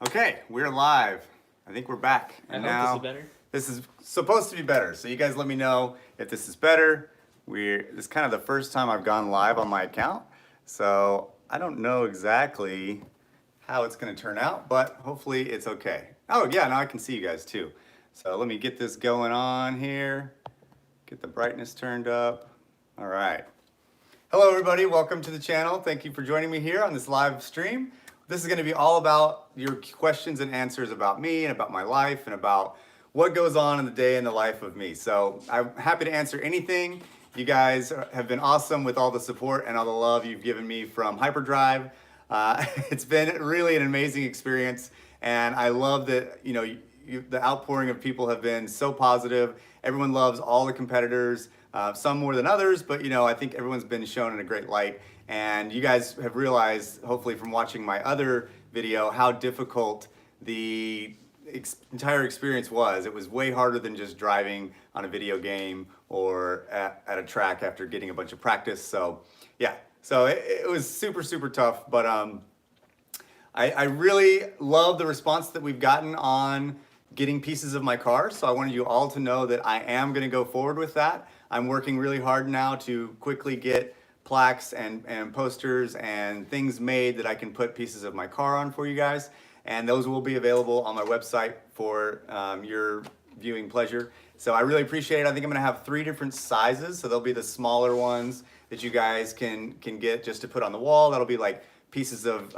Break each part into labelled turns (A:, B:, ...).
A: Okay, we're live. I think we're back.
B: And now, this is better.
A: This is supposed to be better. So you guys let me know if this is better. This is kind of the first time I've gone live on my account. So I don't know exactly how it's going to turn out, but hopefully it's okay. Oh yeah, now I can see you guys too. So let me get this going on here. Get the brightness turned up. All right. Hello everybody, welcome to the channel. Thank you for joining me here on this live stream. This is going to be all about your questions and answers about me and about my life and about what goes on in the day in the life of me. So I'm happy to answer anything. You guys have been awesome with all the support and all the love you've given me from Hyperdrive. It's been really an amazing experience, and I love that the outpouring of people have been so positive. Everyone loves all the competitors, some more than others, but I think everyone's been shown in a great light. And you guys have realized, hopefully from watching my other video, how difficult the entire experience was. It was way harder than just driving on a video game or at a track after getting a bunch of practice. So yeah, so it was super, super tough, but I really love the response that we've gotten on getting pieces of my car. So I wanted you all to know that I am gonna go forward with that. I'm working really hard now to quickly get plaques and posters and things made that I can put pieces of my car on for you guys. And those will be available on my website for your viewing pleasure. So I really appreciate it. I think I'm gonna have 3 different sizes. So there'll be the smaller ones that you guys can get just to put on the wall. That'll be like pieces of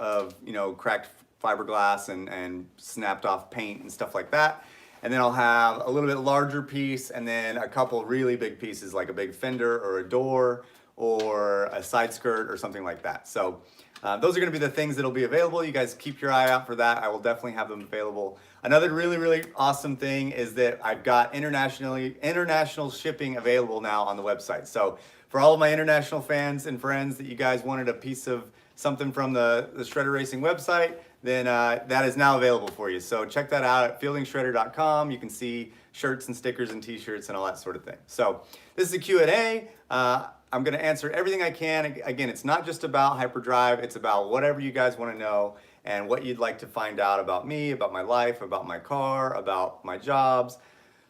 A: cracked fiberglass and snapped off paint and stuff like that. And then I'll have a little bit larger piece and then a couple really big pieces like a big fender or a door or a side skirt or something like that. So those are gonna be the things that'll be available. You guys keep your eye out for that. I will definitely have them available. Another really, really awesome thing is that I've got international shipping available now on the website. So for all of my international fans and friends that you guys wanted a piece of something from the Shredder Racing website, then that is now available for you. So check that out at fieldingshredder.com. You can see shirts and stickers and t-shirts and all that sort of thing. So this is a Q&A. I'm gonna answer everything I can. Again, it's not just about Hyperdrive, it's about whatever you guys wanna know and what you'd like to find out about me, about my life, about my car, about my jobs,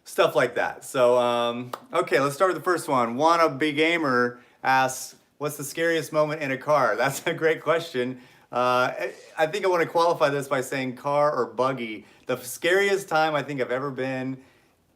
A: stuff like that. So, okay, let's start with the first one. Wannabe Gamer asks, what's the scariest moment in a car? That's a great question. I think I wanna qualify this by saying car or buggy. The scariest time I think I've ever been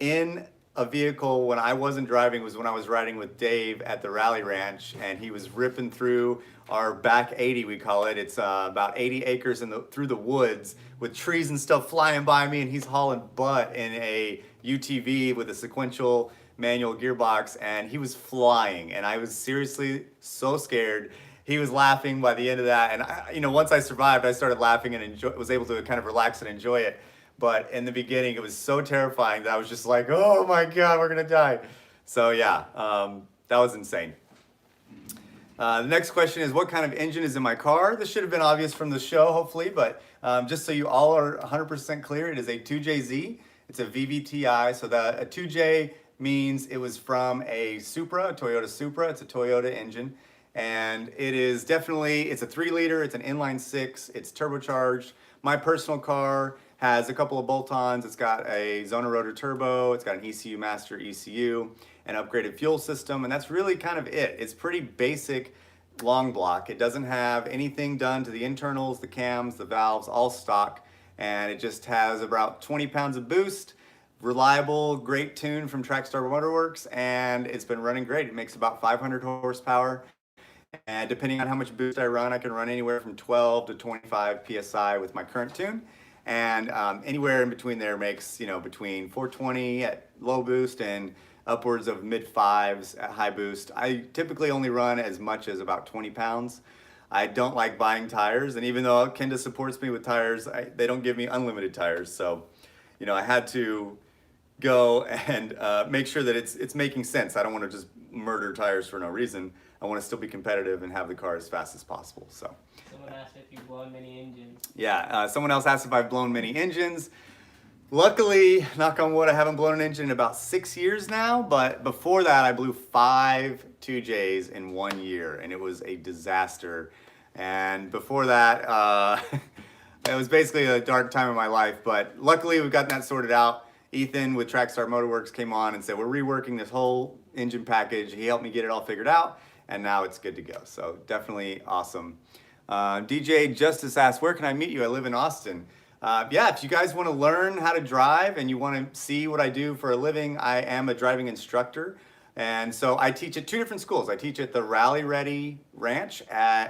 A: in a vehicle when I wasn't driving was when I was riding with Dave at the Rally Ranch, and he was ripping through our back 80, we call it. It's about 80 acres through the woods with trees and stuff flying by me, and he's hauling butt in a UTV with a sequential manual gearbox, and he was flying, and I was seriously so scared. He was laughing by the end of that, and once I survived, I started laughing and was able to kind of relax and enjoy it. But in the beginning, it was so terrifying that I was just like, oh my God, we're gonna die. So yeah, that was insane. The next question is, what kind of engine is in my car? This should have been obvious from the show, hopefully, but just so you all are 100% clear, it is a 2JZ. It's a VVTi, so a 2J means it was from a Supra, a Toyota Supra. It's a Toyota engine. And it is definitely, it's a 3-liter, it's an inline 6, it's turbocharged. My personal car has a couple of bolt-ons. It's got a Zona rotor turbo, it's got an ECU master ECU, an upgraded fuel system, and that's really kind of it. It's pretty basic long block. It doesn't have anything done to the internals, the cams, the valves, all stock, and it just has about 20 pounds of boost, reliable, great tune from Trackstar Motorworks, and it's been running great. It makes about 500 horsepower. And depending on how much boost I run, I can run anywhere from 12 to 25 PSI with my current tune. And anywhere in between there makes, between 420 at low boost and upwards of mid-5s at high boost. I typically only run as much as about 20 pounds. I don't like buying tires, and even though Kenda supports me with tires, they don't give me unlimited tires. So, I had to go and make sure that it's making sense. I don't want to just murder tires for no reason. I want to still be competitive and have the car as fast as possible. So.
B: Someone asked if you've blown many engines.
A: Yeah, someone else asked if I've blown many engines. Luckily, knock on wood, I haven't blown an engine in about 6 years now, but before that I blew 5 2Js in 1 year, and it was a disaster. And before that, it was basically a dark time in my life, but luckily we've gotten that sorted out. Ethan with Trackstar Motorworks came on and said, we're reworking this whole engine package. He helped me get it all figured out, and now it's good to go. So definitely awesome. DJ Justice asked, where can I meet you? I live in Austin. Yeah, if you guys want to learn how to drive and you want to see what I do for a living, I am a driving instructor. And so I teach at two different schools. I teach at the Rally Ready Ranch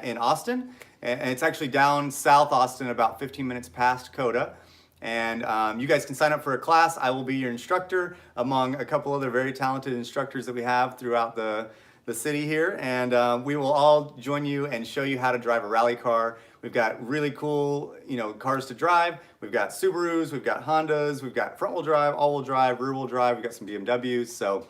A: in Austin, and it's actually down South Austin, about 15 minutes past COTA. And you guys can sign up for a class. I will be your instructor among a couple other very talented instructors that we have throughout the city here. And we will all join you and show you how to drive a rally car. We've got really cool, cars to drive. We've got Subarus, we've got Hondas, we've got front-wheel drive, all-wheel drive, rear-wheel drive. We've got some BMWs. So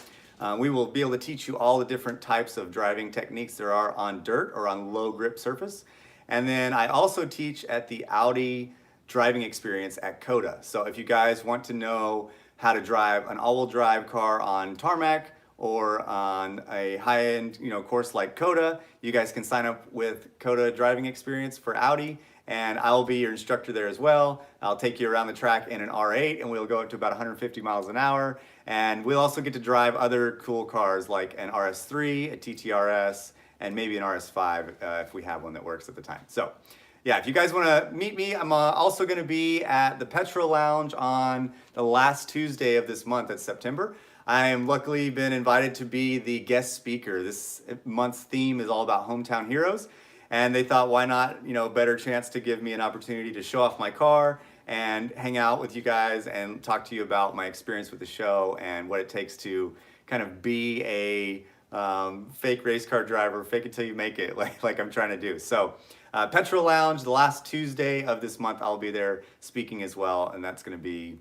A: we will be able to teach you all the different types of driving techniques there are on dirt or on low grip surface. And then I also teach at the Audi driving experience at COTA. So if you guys want to know how to drive an all-wheel drive car on tarmac or on a high-end course like COTA, you guys can sign up with COTA driving experience for Audi, and I'll be your instructor there as well. I'll take you around the track in an R8, and we'll go up to about 150 miles an hour. And we'll also get to drive other cool cars like an RS3, a TTRS, and maybe an RS5 if we have one that works at the time. So yeah, if you guys want to meet me, I'm also going to be at the Petrol Lounge on the last Tuesday of this month, that's September. I am luckily been invited to be the guest speaker. This month's theme is all about hometown heroes, and they thought, why not, better chance to give me an opportunity to show off my car and hang out with you guys and talk to you about my experience with the show and what it takes to kind of be a fake race car driver, fake it till you make it, like I'm trying to do. So Petrol Lounge, the last Tuesday of this month, I'll be there speaking as well, and that's going to be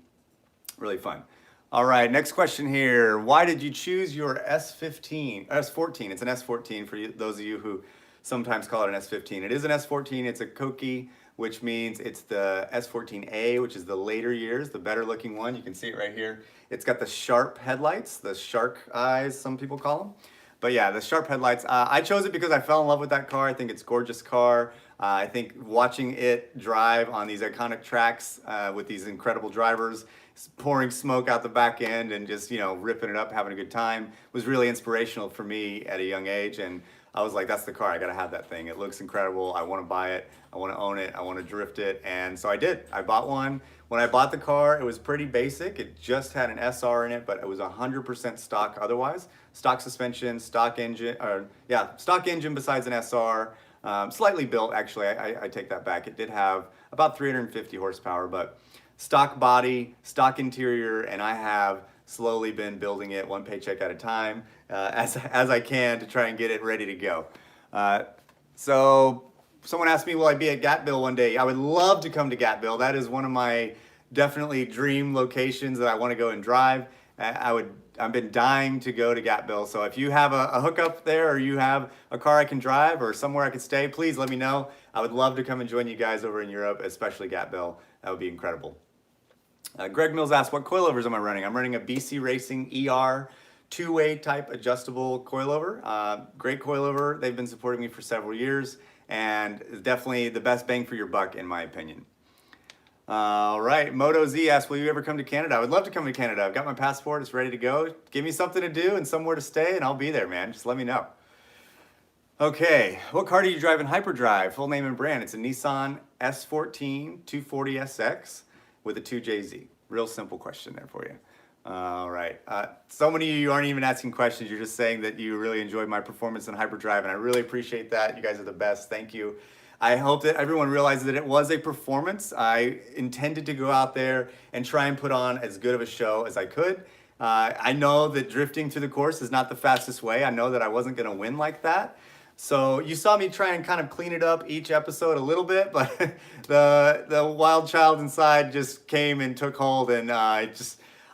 A: really fun. All right, next question here. Why did you choose your S14? It's an S14 for those of you who sometimes call it an S15. It is an S14. It's a Koki, which means it's the S14A, which is the later years, the better looking one. You can see it right here. It's got the sharp headlights, the shark eyes, some people call them. But yeah, the sharp headlights. I chose it because I fell in love with that car. I think it's a gorgeous car. I think watching it drive on these iconic tracks with these incredible drivers, pouring smoke out the back end and just, ripping it up, having a good time, was really inspirational for me at a young age. And I was like, that's the car. I got to have that thing. It looks incredible. I want to buy it. I want to own it. I want to drift it. And so I did. I bought one. When I bought the car, it was pretty basic. It just had an SR in it, but it was 100% stock otherwise. Stock suspension, stock engine besides an SR. Slightly built, actually. I take that back. It did have about 350 horsepower, but stock body, stock interior, and I have slowly been building it one paycheck at a time as I can to try and get it ready to go. So someone asked me, will I be at Gatville one day? I would love to come to Gatville. That is one of my definitely dream locations that I want to go and drive. I've been dying to go to Gatville. So if you have a hookup there, or you have a car I can drive or somewhere I could stay, please let me know. I would love to come and join you guys over in Europe, especially Gatville. That would be incredible. Greg Mills asked, what coilovers am I running? I'm running a BC Racing ER two-way type adjustable coilover. Great coilover. They've been supporting me for several years, and it's definitely the best bang for your buck in my opinion. All right, Moto Z asked, will you ever come to Canada? I would love to come to Canada. I've got my passport. It's ready to go. Give me something to do and somewhere to stay, and I'll be there, man. Just let me know. Okay, what car do you drive in Hyperdrive? Full name and brand. It's a Nissan S14 240SX with a 2JZ. Real simple question there for you. All right. So many of you aren't even asking questions. You're just saying that you really enjoyed my performance in Hyperdrive, and I really appreciate that. You guys are the best. Thank you. I hope that everyone realizes that it was a performance. I intended to go out there and try and put on as good of a show as I could. I know that drifting through the course is not the fastest way. I know that I wasn't going to win like that. So you saw me try and kind of clean it up each episode a little bit, but the wild child inside just came and took hold, and I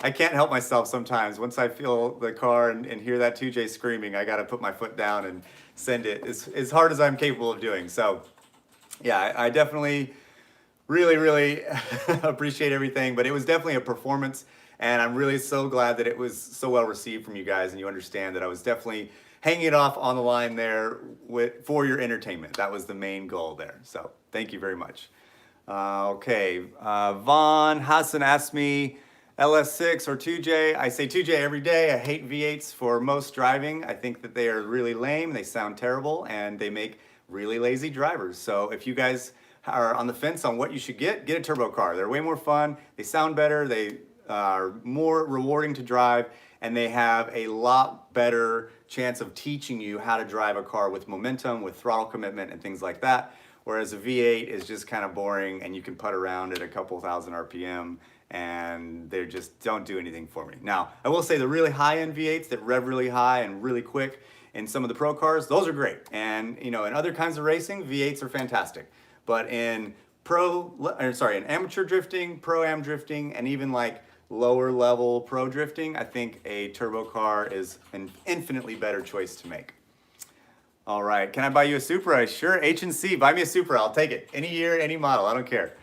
A: can't help myself sometimes. Once I feel the car and hear that 2J screaming, I got to put my foot down and send it as hard as I'm capable of doing. So yeah, I definitely really appreciate everything, but it was definitely a performance, and I'm really so glad that it was so well received from you guys, and you understand that I was definitely hanging it off on the line there for your entertainment. That was the main goal there. So thank you very much. Vaughn Hassan asked me LS6 or 2J. I say 2J every day. I hate V8s for most driving. I think that they are really lame, they sound terrible, and they make really lazy drivers. So if you guys are on the fence on what you should get a turbo car. They're way more fun, they sound better, they are more rewarding to drive, and they have a lot better chance of teaching you how to drive a car with momentum, with throttle commitment, and things like that. Whereas a V8 is just kind of boring, and you can putt around at a couple thousand RPM, and they just don't do anything for me. Now, I will say the really high-end V8s that rev really high and really quick in some of the pro cars, those are great. And in other kinds of racing, V8s are fantastic. But in in amateur drifting, pro-am drifting, and even like lower level pro drifting, I think a turbo car is an infinitely better choice to make. All right, can I buy you a Supra? Sure, H&C, buy me a Supra, I'll take it. Any year, any model, I don't care.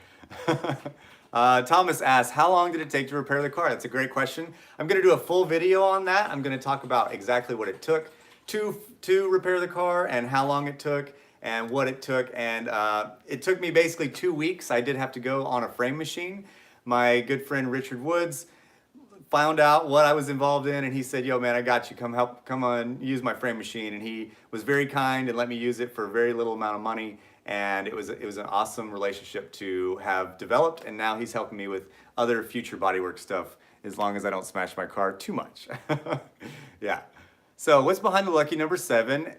A: Thomas asks, how long did it take to repair the car? That's a great question. I'm gonna do a full video on that. I'm gonna talk about exactly what it took to repair the car and how long it took and what it took. And it took me basically 2 weeks. I did have to go on a frame machine. My good friend Richard Woods found out what I was involved in, and he said, yo man, I got you, come on, use my frame machine. And he was very kind and let me use it for a very little amount of money. And it was an awesome relationship to have developed, and now he's helping me with other future bodywork stuff as long as I don't smash my car too much. Yeah. So what's behind the lucky number 7?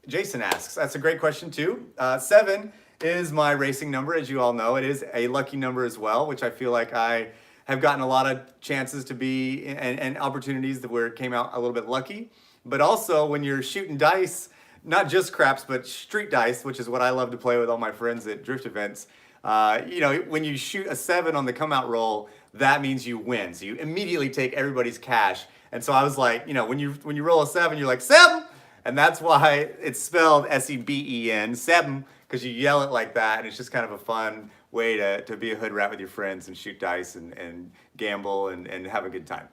A: Jason asks. That's a great question too. 7 is my racing number, as you all know. It is a lucky number as well, which I feel like I have gotten a lot of chances to be and opportunities where it came out a little bit lucky. But also when you're shooting dice, not just craps, but street dice, which is what I love to play with all my friends at drift events. When you shoot a 7 on the come out roll, that means you win. So you immediately take everybody's cash. And so I was like, when you roll a 7, you're like, 7! And that's why it's spelled S-E-B-E-N, 7, because you yell it like that, and it's just kind of a fun way to be a hood rat with your friends and shoot dice and gamble and have a good time.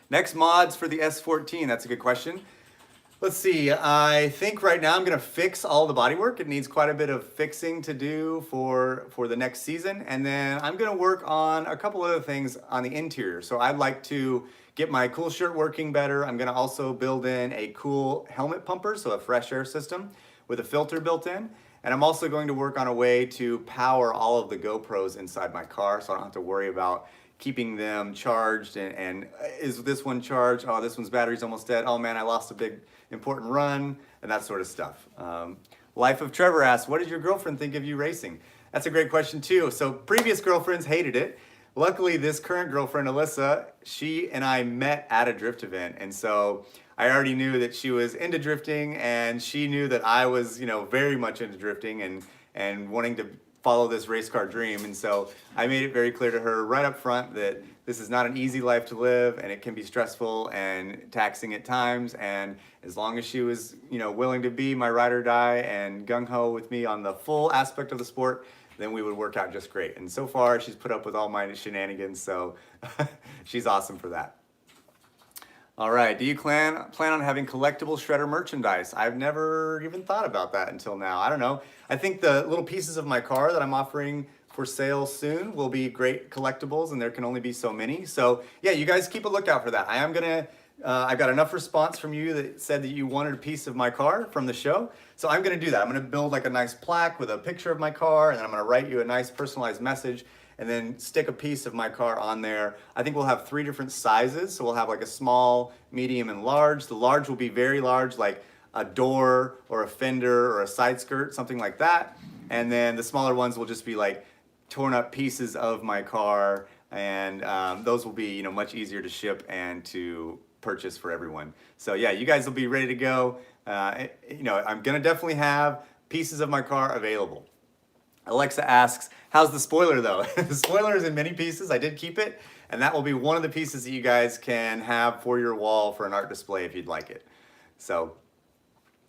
A: Next mods for the S14, that's a good question. Let's see, I think right now I'm gonna fix all the bodywork. It needs quite a bit of fixing to do for the next season. And then I'm gonna work on a couple other things on the interior. So I'd like to get my cool shirt working better. I'm gonna also build in a cool helmet pumper, so a fresh air system with a filter built in. And I'm also going to work on a way to power all of the GoPros inside my car so I don't have to worry about keeping them charged and is this one charged? Oh, this one's battery's almost dead. Oh man, I lost a big important run, and that sort of stuff. Life of Trevor asks, what did your girlfriend think of you racing? That's a great question too. So previous girlfriends hated it. Luckily, this current girlfriend, Alyssa, she and I met at a drift event, and so I already knew that she was into drifting, and she knew that I was, very much into drifting and wanting to follow this race car dream. And so I made it very clear to her right up front that this is not an easy life to live, and it can be stressful and taxing at times. And as long as she was, willing to be my ride or die and gung-ho with me on the full aspect of the sport, then we would work out just great. And so far, she's put up with all my shenanigans, so she's awesome for that. All right, do you plan on having collectible shredder merchandise? I've never even thought about that until now. I don't know. I think the little pieces of my car that I'm offering for sale soon will be great collectibles, and there can only be so many. So yeah, you guys keep a lookout for that. I got enough response from you that said that you wanted a piece of my car from the show. So I'm gonna do that. I'm gonna build like a nice plaque with a picture of my car, and then I'm gonna write you a nice personalized message and then stick a piece of my car on there. I think we'll have 3 different sizes. So we'll have like a small, medium, and large. The large will be very large, like a door or a fender or a side skirt, something like that. And then the smaller ones will just be like torn up pieces of my car, and those will be much easier to ship and to purchase for everyone. So yeah, you guys will be ready to go. I'm gonna definitely have pieces of my car available. Alexa asks, how's the spoiler though? The spoiler is in many pieces. I did keep it, and that will be one of the pieces that you guys can have for your wall for an art display if you'd like it. So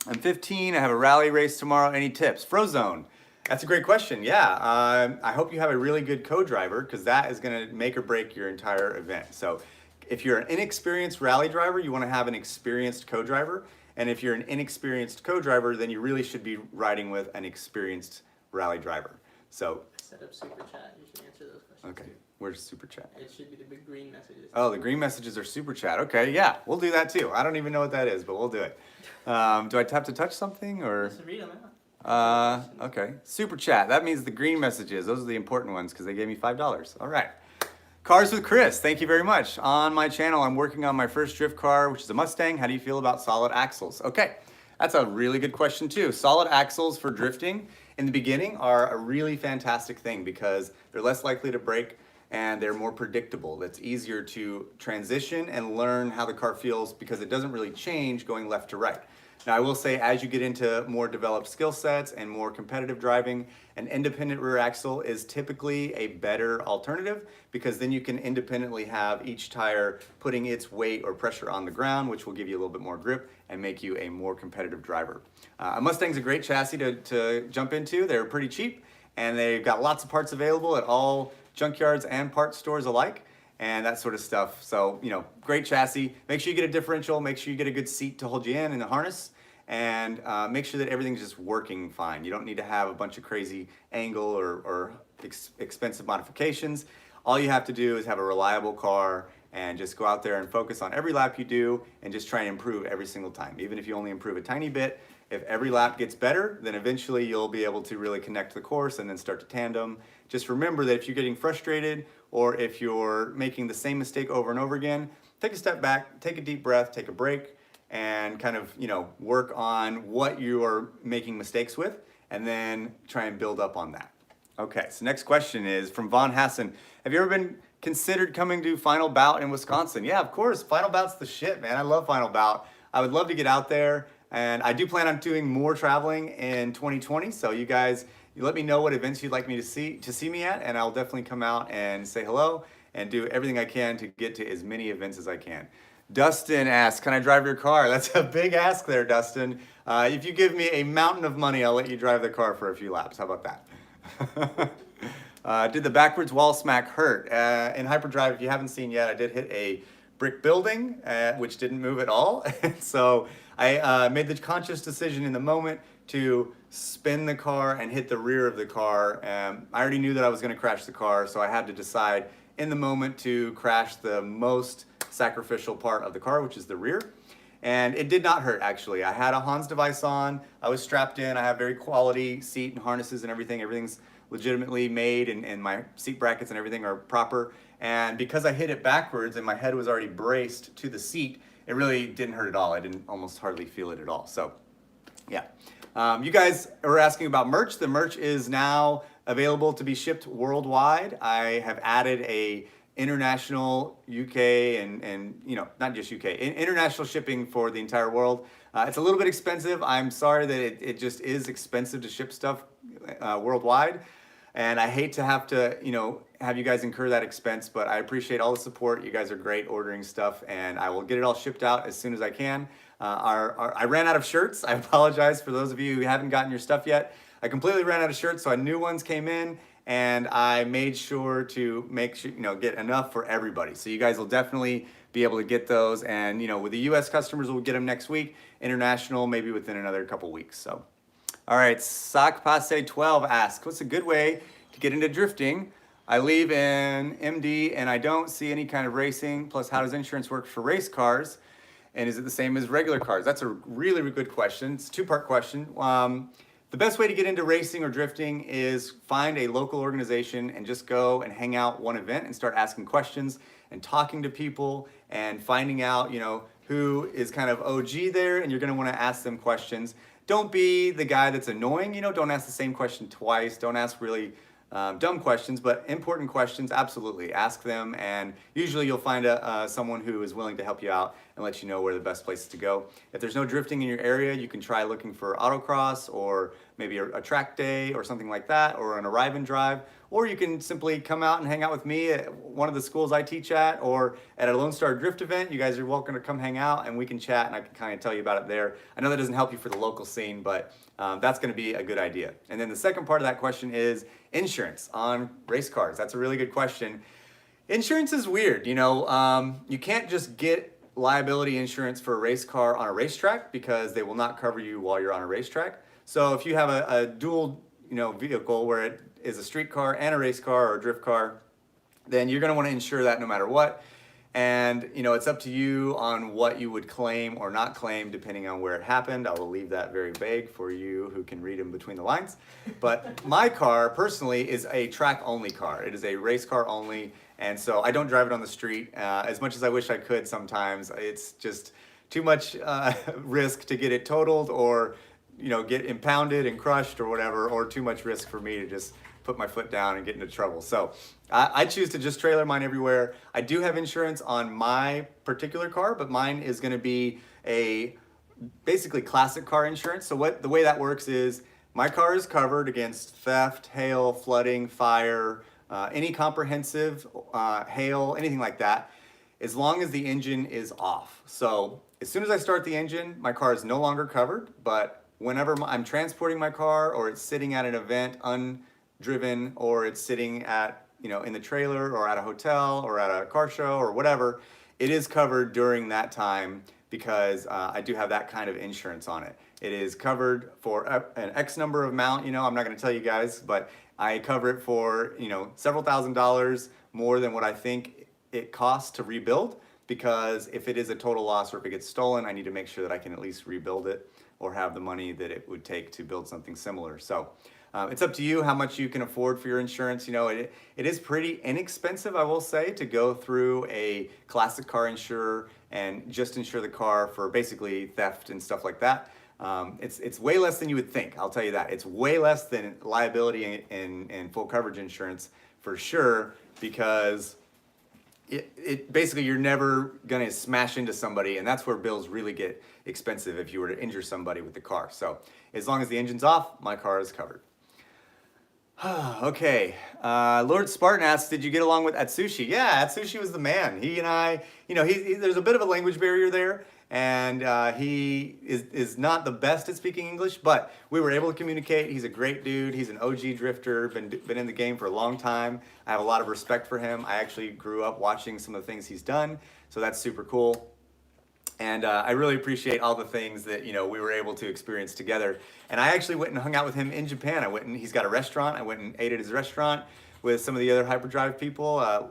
A: I'm 15, I have a rally race tomorrow. Any tips? Frozone. That's a great question. Yeah, I hope you have a really good co-driver, because that is gonna make or break your entire event. So if you're an inexperienced rally driver, you wanna have an experienced co-driver. And if you're an inexperienced co-driver, then you really should be riding with an experienced rally driver. So,
B: Set up super chat. You should answer those questions.
A: okay, where's super chat?
B: It should be the big green messages.
A: Oh, the green messages are super chat. Okay, yeah, we'll do that too. I don't even know what that is, but we'll do it. Do I have to touch something or?
B: Just read them out.
A: Okay. Super chat. That means the green messages. Those are the important ones because they gave me $5. All right. Cars with Chris. Thank you very much. On my channel, I'm working on my first drift car, which is a Mustang. How do you feel about solid axles? Okay. That's a really good question too. Solid axles for drifting in the beginning are a really fantastic thing because they're less likely to break and they're more predictable. It's easier to transition and learn how the car feels because it doesn't really change going left to right. Now, I will say as you get into more developed skill sets and more competitive driving, an independent rear axle is typically a better alternative because then you can independently have each tire putting its weight or pressure on the ground, which will give you a little bit more grip and make you a more competitive driver. A Mustang's a great chassis to jump into. They're pretty cheap and they've got lots of parts available at all junkyards and parts stores alike and that sort of stuff. So, you know, great chassis. Make sure you get a differential, make sure you get a good seat to hold you in the harness, and make sure that everything's just working fine. You don't need to have a bunch of crazy angle or expensive modifications. All you have to do is have a reliable car and just go out there and focus on every lap you do and just try and improve every single time. Even if you only improve a tiny bit, if every lap gets better, then eventually you'll be able to really connect the course and then start to tandem. Just remember that if you're getting frustrated or if you're making the same mistake over and over again, take a step back, take a deep breath, take a break, and kind of, you know, work on what you are making mistakes with and then try and build up on that. Okay, so next question is from Von Hassan. Have you ever been considered coming to Final Bout in Wisconsin? Yeah, of course. Final Bout's the shit, man. I love Final Bout. I would love to get out there, and I do plan on doing more traveling in 2020. So you guys, you let me know what events you'd like me to see me at, and I'll definitely come out and say hello and do everything I can to get to as many events as I can. Dustin asks, can I drive your car? That's a big ask there, Dustin. If you give me a mountain of money, I'll let you drive the car for a few laps. How about that? Did the backwards wall smack hurt? In Hyperdrive, if you haven't seen yet, I did hit a brick building, which didn't move at all. So I made the conscious decision in the moment to spin the car and hit the rear of the car. I already knew that I was going to crash the car, so I had to decide in the moment to crash the most sacrificial part of the car, which is the rear. And it did not hurt, actually. I had a Hans device on, I was strapped in, I have very quality seat and harnesses and everything. Everything's legitimately made and my seat brackets and everything are proper. And because I hit it backwards and my head was already braced to the seat, it really didn't hurt at all. I didn't almost hardly feel it at all. So, yeah. You guys are asking about merch. The merch is now available to be shipped worldwide. I have added a international UK and you know, not just UK, international shipping for the entire world. It's a little bit expensive. I'm sorry that it just is expensive to ship stuff worldwide. And I hate to have to, you know, have you guys incur that expense, but I appreciate all the support. You guys are great ordering stuff, and I will get it all shipped out as soon as I can. I ran out of shirts. I apologize for those of you who haven't gotten your stuff yet. I completely ran out of shirts, so new ones came in, and I made sure to make sure, you know, get enough for everybody. So you guys will definitely be able to get those, and you know, with the U.S. customers, we'll get them next week. International, maybe within another couple weeks. So, all right, SacPasse12 asks, what's a good way to get into drifting? I live in MD and I don't see any kind of racing. Plus, how does insurance work for race cars? And is it the same as regular cars? That's a really, really good question. It's a two-part question. The best way to get into racing or drifting is find a local organization and just go and hang out one event and start asking questions and talking to people and finding out, you know, who is kind of OG there, and you're gonna wanna ask them questions. Don't be the guy that's annoying, you know, don't ask the same question twice. Don't ask really dumb questions, but important questions, absolutely. Ask them, and usually you'll find someone who is willing to help you out and let you know where the best place is to go. If there's no drifting in your area, you can try looking for autocross or maybe a track day or something like that, or an arrive and drive. Or you can simply come out and hang out with me at one of the schools I teach at, or at a Lone Star Drift event. You guys are welcome to come hang out and we can chat and I can kind of tell you about it there. I know that doesn't help you for the local scene, but that's gonna be a good idea. And then the second part of that question is insurance on race cars. That's a really good question. Insurance is weird, you know, you can't just get liability insurance for a race car on a racetrack because they will not cover you while you're on a racetrack. So if you have a dual vehicle where it is a street car and a race car or a drift car, then you're going to want to insure that no matter what. And it's up to you on what you would claim or not claim depending on where it happened. I will leave that very vague for you who can read in between the lines. But my car personally is a track only car. It is a race car only, and so I don't drive it on the street as much as I wish I could sometimes. It's just too much risk to get it totaled or get impounded and crushed or whatever, or too much risk for me to just put my foot down and get into trouble. So I choose to just trailer mine everywhere. I do have insurance on my particular car, but mine is going to be a basically classic car insurance. So the way that works is my car is covered against theft, hail, flooding, fire, any comprehensive hail, anything like that, as long as the engine is off. So as soon as I start the engine, my car is no longer covered, but whenever I'm transporting my car or it's sitting at an event undriven, or it's sitting at in the trailer or at a hotel or at a car show or whatever, it is covered during that time because I do have that kind of insurance on it. It is covered for an X number of amount, I'm not going to tell you guys, but I cover it for several $1,000s more than what I think it costs to rebuild, because if it is a total loss or if it gets stolen, I need to make sure that I can at least rebuild it or have the money that it would take to build something similar. So it's up to you how much you can afford for your insurance. It is pretty inexpensive, I will say, to go through a classic car insurer and just insure the car for basically theft and stuff like that. It's way less than you would think, I'll tell you that. It's way less than liability and full coverage insurance for sure, because it basically, you're never gonna smash into somebody, and that's where bills really get expensive if you were to injure somebody with the car. So as long as the engine's off, my car is covered. Okay, Lord Spartan asks, did you get along with Atsushi? Yeah, Atsushi was the man. He and I, there's a bit of a language barrier there, and he is not the best at speaking English, but we were able to communicate. He's a great dude. He's an OG drifter, been in the game for a long time. I have a lot of respect for him. I actually grew up watching some of the things he's done, so that's super cool. And I really appreciate all the things that we were able to experience together. And I actually went and hung out with him in Japan. He's got a restaurant. I went and ate at his restaurant with some of the other Hyperdrive people.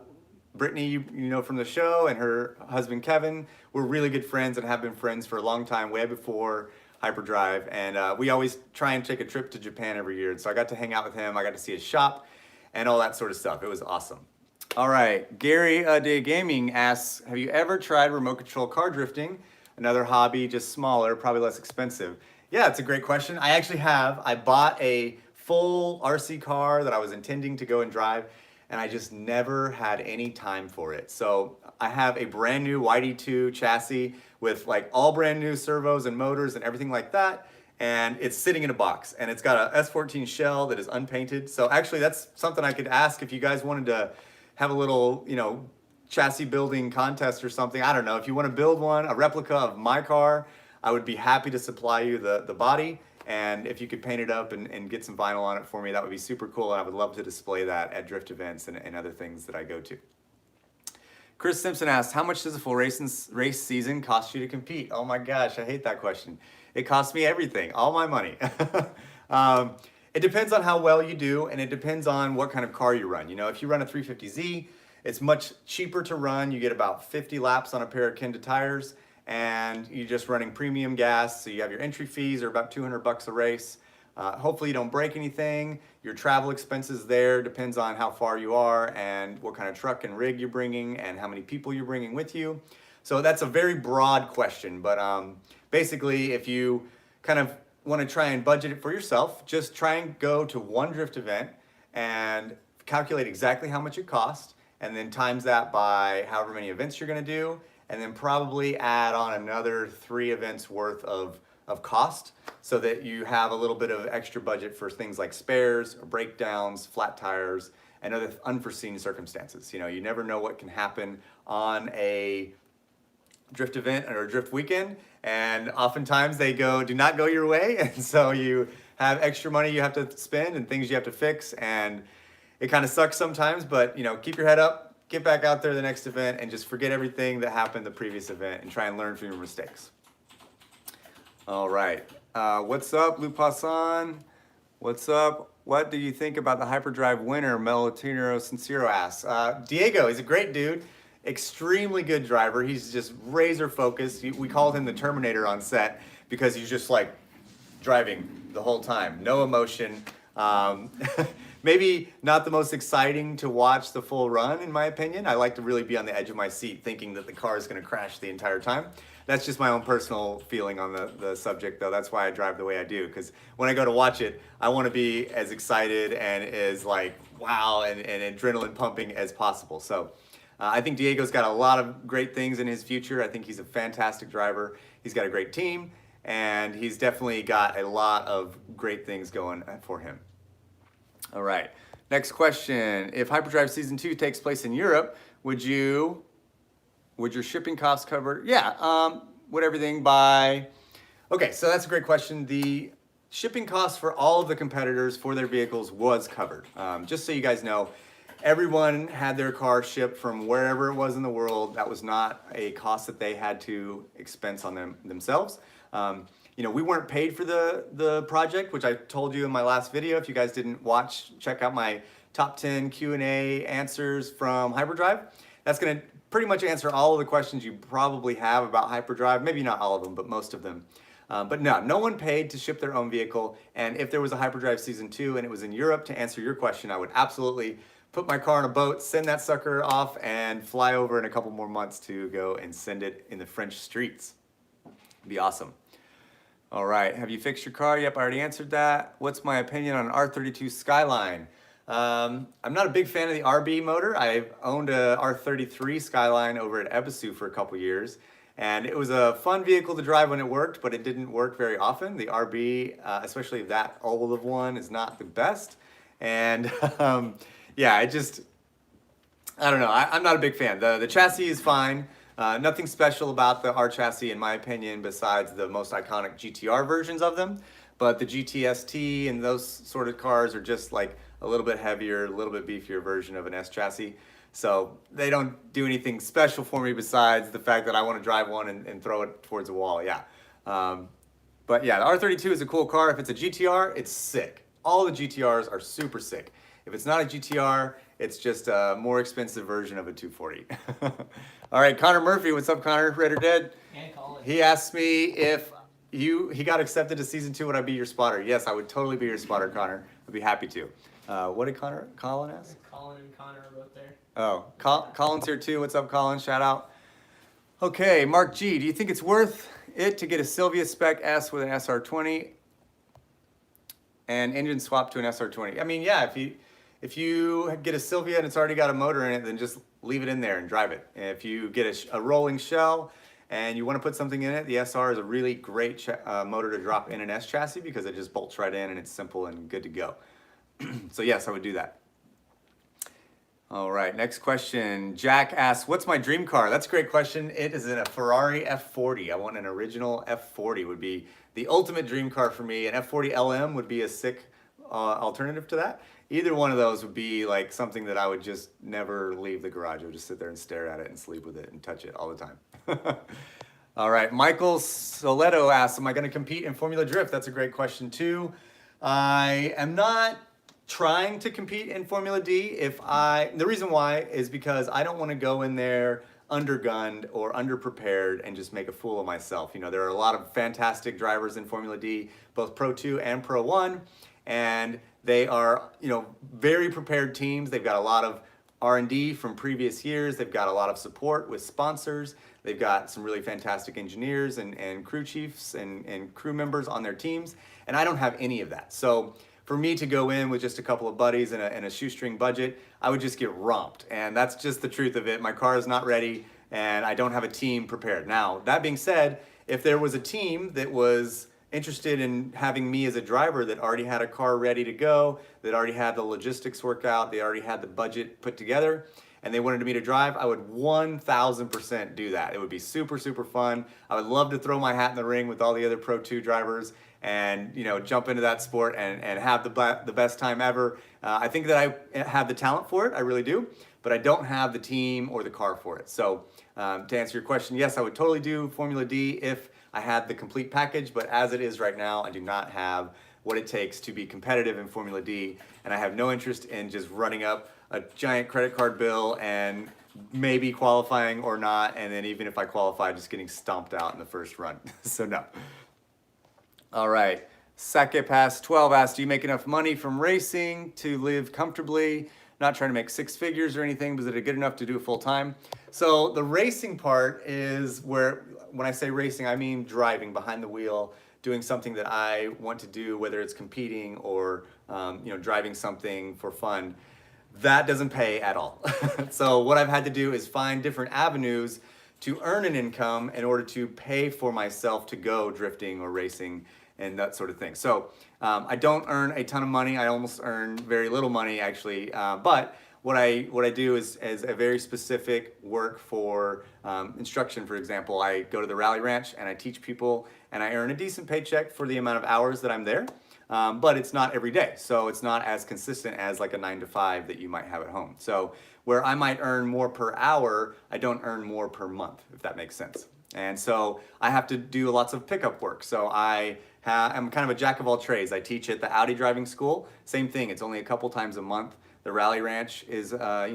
A: Brittany, you know from the show, and her husband Kevin. We're really good friends and have been friends for a long time, way before Hyperdrive. And we always try and take a trip to Japan every year. And so I got to hang out with him. I got to see his shop and all that sort of stuff. It was awesome. All right, Gary Day Gaming asks, have you ever tried remote control car drifting? Another hobby, just smaller, probably less expensive. Yeah, it's a great question. I actually have. I bought a full RC car that I was intending to go and drive, and I just never had any time for it. So I have a brand new YD2 chassis with like all brand new servos and motors and everything like that. And it's sitting in a box, and it's got a S14 shell that is unpainted. So actually that's something I could ask if you guys wanted to have a little, chassis building contest or something. I don't know. If you want to build one, a replica of my car, I would be happy to supply you the body. And if you could paint it up and get some vinyl on it for me, that would be super cool. And I would love to display that at drift events and other things that I go to. Chris Simpson asks, how much does a full race season cost you to compete? Oh my gosh, I hate that question. It costs me everything, all my money. It depends on how well you do, and it depends on what kind of car you run. If you run a 350Z, it's much cheaper to run. You get about 50 laps on a pair of Kenda tires, and you're just running premium gas, so you have your entry fees are about $200 a race. Hopefully you don't break anything. Your travel expenses there depends on how far you are and what kind of truck and rig you're bringing and how many people you're bringing with you. So that's a very broad question, but basically if you kind of want to try and budget it for yourself, just try and go to one drift event and calculate exactly how much it costs, and then times that by however many events you're going to do, and then probably add on another 3 events worth of cost, so that you have a little bit of extra budget for things like spares, or breakdowns, flat tires, and other unforeseen circumstances. You never know what can happen on a drift event or a drift weekend, and oftentimes they do not go your way, and so you have extra money you have to spend and things you have to fix, and it kind of sucks sometimes, but keep your head up, get back out there the next event, and just forget everything that happened the previous event and try and learn from your mistakes. All right, what's up, Lou Passan? What's up? what do you think about the Hyperdrive winner? Melotino Sincero asks. Diego, he's a great dude. Extremely good driver. He's just razor focused. We called him the Terminator on set because he's just like driving the whole time. No emotion. Maybe not the most exciting to watch the full run, in my opinion. I like to really be on the edge of my seat thinking that the car is going to crash the entire time. That's just my own personal feeling on the subject, though. That's why I drive the way I do, because when I go to watch it, I want to be as excited and as like, wow, and adrenaline pumping as possible. So I think Diego's got a lot of great things in his future. I think he's a fantastic driver. He's got a great team, and he's definitely got a lot of great things going for him. All right, next question. If Hyperdrive Season 2 takes place in Europe, would your shipping costs cover? Yeah, would everything by... Okay, so that's a great question. The shipping costs for all of the competitors for their vehicles was covered. Just so you guys know, everyone had their car shipped from wherever it was in the world. That was not a cost that they had to expense on themselves. You know, we weren't paid for the project, which I told you in my last video. If you guys didn't watch, check out my top 10 Q&A answers from Hyperdrive. That's going to pretty much answer all of the questions you probably have about Hyperdrive. Maybe not all of them, but most of them. But no one paid to ship their own vehicle. And if there was a Hyperdrive Season 2 and it was in Europe, to answer your question, I would absolutely put my car on a boat, send that sucker off, and fly over in a couple more months to go and send it in the French streets. It'd be awesome. All right, have you fixed your car? Yep, I already answered that. What's my opinion on an R32 Skyline? I'm not a big fan of the RB motor. I've owned a R33 Skyline over at Ebisu for a couple years, and it was a fun vehicle to drive when it worked, but it didn't work very often. The RB, especially that old one, is not the best. And yeah, I don't know. I'm not a big fan. The chassis is fine. Nothing special about the R chassis, in my opinion, besides the most iconic GTR versions of them. But the GTST and those sort of cars are just like a little bit heavier, a little bit beefier version of an S chassis. So they don't do anything special for me besides the fact that I want to drive one and throw it towards a wall, yeah. But yeah, the R32 is a cool car. If it's a GTR, it's sick. All the GTRs are super sick. If it's not a GTR, it's just a more expensive version of a 240. All right, Connor Murphy, what's up, Connor? Red or Dead?
B: And Colin.
A: He asked me if he got accepted to Season 2, would I be your spotter? Yes, I would totally be your spotter, Connor. I'd be happy to. What did Colin ask?
B: Colin and Connor are both there.
A: Oh, Colin's here too. What's up, Colin? Shout out. Okay, Mark G, do you think it's worth it to get a Sylvia Spec S with an SR20 and engine swap to an SR20? I mean, yeah, if you get a Sylvia and it's already got a motor in it, then just leave it in there and drive it. If you get a rolling shell and you want to put something in it, the SR is a really great motor to drop in an S chassis because it just bolts right in and it's simple and good to go. So yes, I would do that. All right, next question. Jack asks, what's my dream car? That's a great question. It is a Ferrari F40. I want an original F40 would be the ultimate dream car for me. An F40 LM would be a sick alternative to that. Either one of those would be like something that I would just never leave the garage. I would just sit there and stare at it and sleep with it and touch it all the time. All right, Michael Soleto asks, am I going to compete in Formula Drift? That's a great question too. I am not trying to compete in Formula D. The reason why is because I don't want to go in there undergunned or underprepared and just make a fool of myself. You know, there are a lot of fantastic drivers in Formula D, both Pro 2 and Pro 1, and they are, you know, very prepared teams. They've got a lot of R&D from previous years. They've got a lot of support with sponsors. They've got some really fantastic engineers and crew chiefs and crew members on their teams. And I don't have any of that. So for me to go in with just a couple of buddies and a shoestring budget, I would just get romped. And that's just the truth of it. My car is not ready and I don't have a team prepared. Now, that being said, if there was a team that was interested in having me as a driver that already had a car ready to go, that already had the logistics worked out, they already had the budget put together, and they wanted me to drive, I would 1000% do that. It would be super, super fun. I would love to throw my hat in the ring with all the other Pro 2 drivers and, you know, jump into that sport and have the best time ever. I think that I have the talent for it, I really do, but I don't have the team or the car for it. So to answer your question, yes, I would totally do Formula D if I had the complete package, but as it is right now, I do not have what it takes to be competitive in Formula D, and I have no interest in just running up a giant credit card bill and maybe qualifying or not, and then even if I qualify, just getting stomped out in the first run. So no. All right. Sake Pass 12 asked, do you make enough money from racing to live comfortably? Not trying to make six figures or anything, but is it good enough to do it full time? So the racing part is where, when I say racing, I mean driving behind the wheel, doing something that I want to do, whether it's competing or driving something for fun. That doesn't pay at all. So what I've had to do is find different avenues to earn an income in order to pay for myself to go drifting or racing and that sort of thing. So I don't earn a ton of money. I almost earn very little money actually. But what I do is a very specific work for instruction. For example, I go to the rally ranch and I teach people, and I earn a decent paycheck for the amount of hours that I'm there. But it's not every day, so it's not as consistent as like a 9 to 5 that you might have at home. So where I might earn more per hour, I don't earn more per month, if that makes sense. And so I have to do lots of pickup work. So I'm kind of a jack of all trades. I teach at the Audi driving school. Same thing, it's only a couple times a month. The rally ranch is a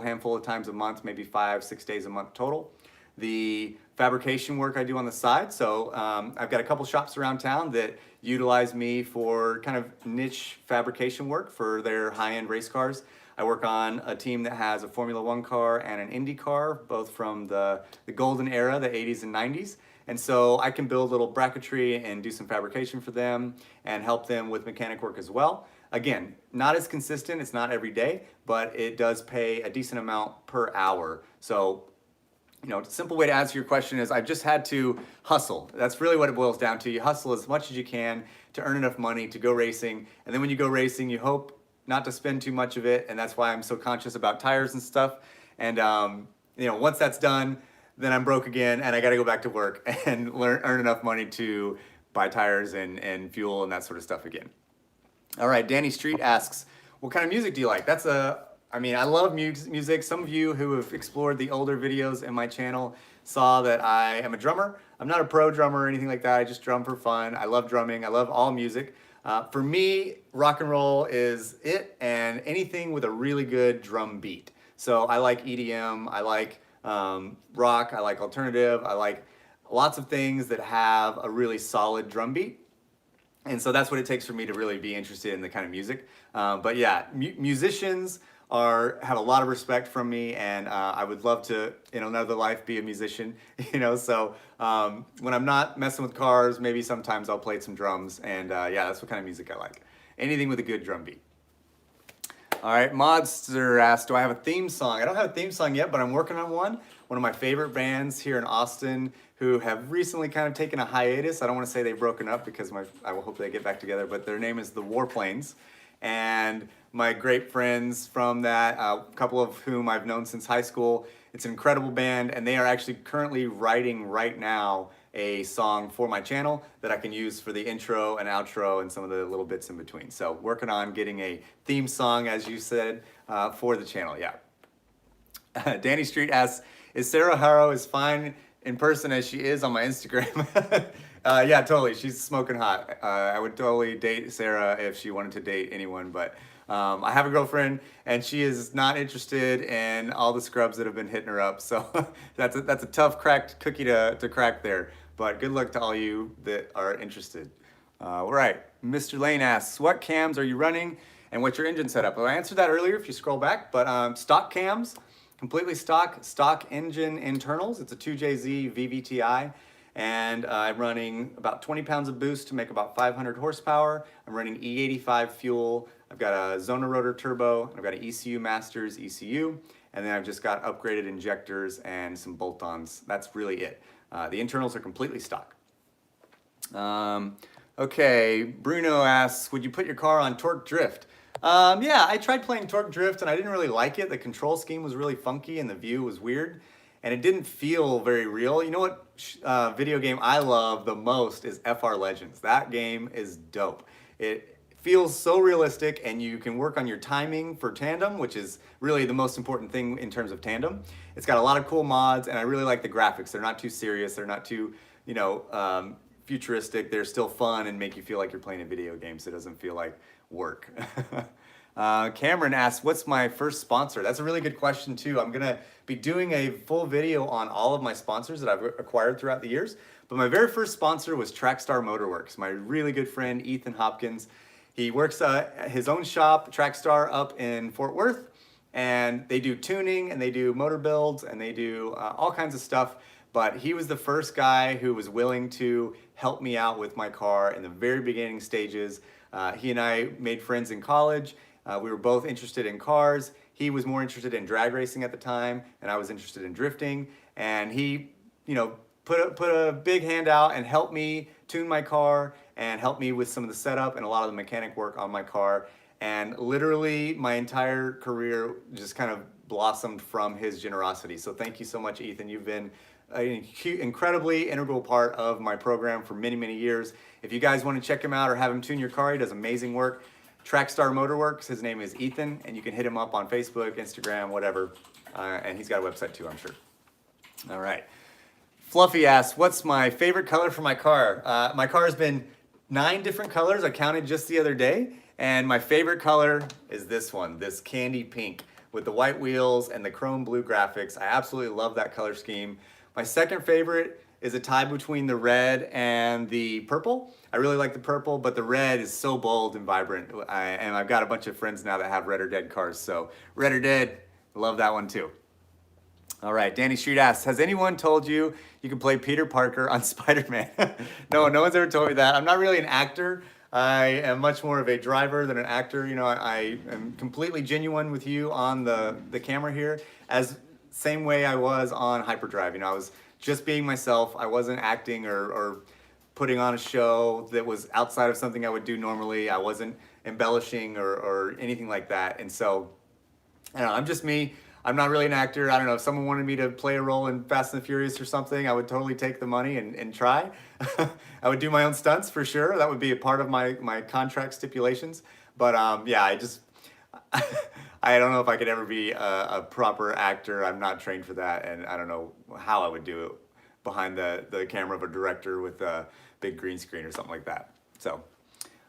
A: handful of times a month, maybe 5-6 days a month total. The fabrication work I do on the side. So I've got a couple shops around town that utilize me for kind of niche fabrication work for their high-end race cars. I work on a team that has a Formula One car and an Indy car, both from the golden era, the 80s and 90s. And so I can build little bracketry and do some fabrication for them and help them with mechanic work as well. Again, not as consistent, it's not every day, but it does pay a decent amount per hour. So, a simple way to answer your question is I've just had to hustle. That's really what it boils down to. You hustle as much as you can to earn enough money to go racing. And then when you go racing, you hope not to spend too much of it. And that's why I'm so conscious about tires and stuff. And, once that's done, then I'm broke again and I got to go back to work and earn enough money to buy tires and fuel and that sort of stuff again. All right, Danny Street asks, what kind of music do you like? I love music. Some of you who have explored the older videos in my channel saw that I am a drummer. I'm not a pro drummer or anything like that. I just drum for fun. I love drumming. I love all music. For me, rock and roll is it, and anything with a really good drum beat. So I like EDM. I like rock. I like alternative. I like lots of things that have a really solid drum beat. And so that's what it takes for me to really be interested in the kind of music. But yeah, musicians have a lot of respect from me, and I would love to, in another life, be a musician, So when I'm not messing with cars, maybe sometimes I'll play some drums, and that's what kind of music I like. Anything with a good drum beat. All right, Modster asked, do I have a theme song? I don't have a theme song yet, but I'm working on one. One of my favorite bands here in Austin who have recently kind of taken a hiatus. I don't want to say they've broken up because I will hope they get back together, but their name is the Warplanes. And my great friends from that, a couple of whom I've known since high school. It's an incredible band, and they are actually currently writing right now a song for my channel that I can use for the intro and outro and some of the little bits in between. So working on getting a theme song, as you said, for the channel, yeah. Danny Street asks, is Sarah Haro as fine in person as she is on my Instagram? Yeah, totally. She's smoking hot. I would totally date Sarah if she wanted to date anyone, but I have a girlfriend and she is not interested in all the scrubs that have been hitting her up. So that's a tough cracked cookie to crack there. But good luck to all you that are interested. All right, Mr. Lane asks, what cams are you running and what's your engine setup? Well, I answered that earlier if you scroll back, but stock cams, completely stock engine internals. It's a 2JZ VVTi. And I'm running about 20 pounds of boost to make about 500 horsepower. I'm running E85 fuel. I've got a Zona rotor turbo. I've got an ECU Masters ECU. And then I've just got upgraded injectors and some bolt-ons. That's really it. The internals are completely stock. Okay, Bruno asks, would you put your car on torque drift? Yeah, I tried playing torque drift and I didn't really like it. The control scheme was really funky and the view was weird. And it didn't feel very real. You know what video game I love the most is FR Legends. That game is dope. It feels so realistic, and you can work on your timing for tandem, which is really the most important thing in terms of tandem. It's got a lot of cool mods, and I really like the graphics. They're not too serious. They're not too, futuristic. They're still fun and make you feel like you're playing a video game, so it doesn't feel like work. Cameron asks, what's my first sponsor? That's a really good question too. I'm gonna be doing a full video on all of my sponsors that I've acquired throughout the years. But my very first sponsor was Trackstar Motorworks. My really good friend, Ethan Hopkins. He works at his own shop, Trackstar, up in Fort Worth. And they do tuning and they do motor builds and they do all kinds of stuff. But he was the first guy who was willing to help me out with my car in the very beginning stages. He and I made friends in college. We were both interested in cars. He was more interested in drag racing at the time, and I was interested in drifting. And he, put a big hand out and helped me tune my car and helped me with some of the setup and a lot of the mechanic work on my car. And literally my entire career just kind of blossomed from his generosity. So thank you so much, Ethan. You've been an incredibly integral part of my program for many, many years. If you guys want to check him out or have him tune your car, he does amazing work. Trackstar Motorworks, his name is Ethan, and you can hit him up on Facebook, Instagram, whatever. And he's got a website too, I'm sure. All right. Fluffy asks, what's my favorite color for my car? My car has been 9 different colors. I counted just the other day. And my favorite color is this one, this candy pink with the white wheels and the chrome blue graphics. I absolutely love that color scheme. My second favorite is a tie between the red and the purple. I really like the purple, but the red is so bold and vibrant. And I've got a bunch of friends now that have Red or Dead cars. So Red or Dead, love that one too. All right, Danny Street asks, has anyone told you you can play Peter Parker on Spider-Man? No one's ever told me that. I'm not really an actor. I am much more of a driver than an actor. I am completely genuine with you on the camera here, as same way I was on Hyperdrive. I was just being myself. I wasn't acting or putting on a show that was outside of something I would do normally. I wasn't embellishing or anything like that. And so, I don't know, I'm just me. I'm not really an actor. I don't know, if someone wanted me to play a role in Fast and the Furious or something, I would totally take the money and try. I would do my own stunts for sure. That would be a part of my contract stipulations. But yeah, I don't know if I could ever be a proper actor. I'm not trained for that, and I don't know how I would do it behind the camera of a director with a big green screen or something like that. So,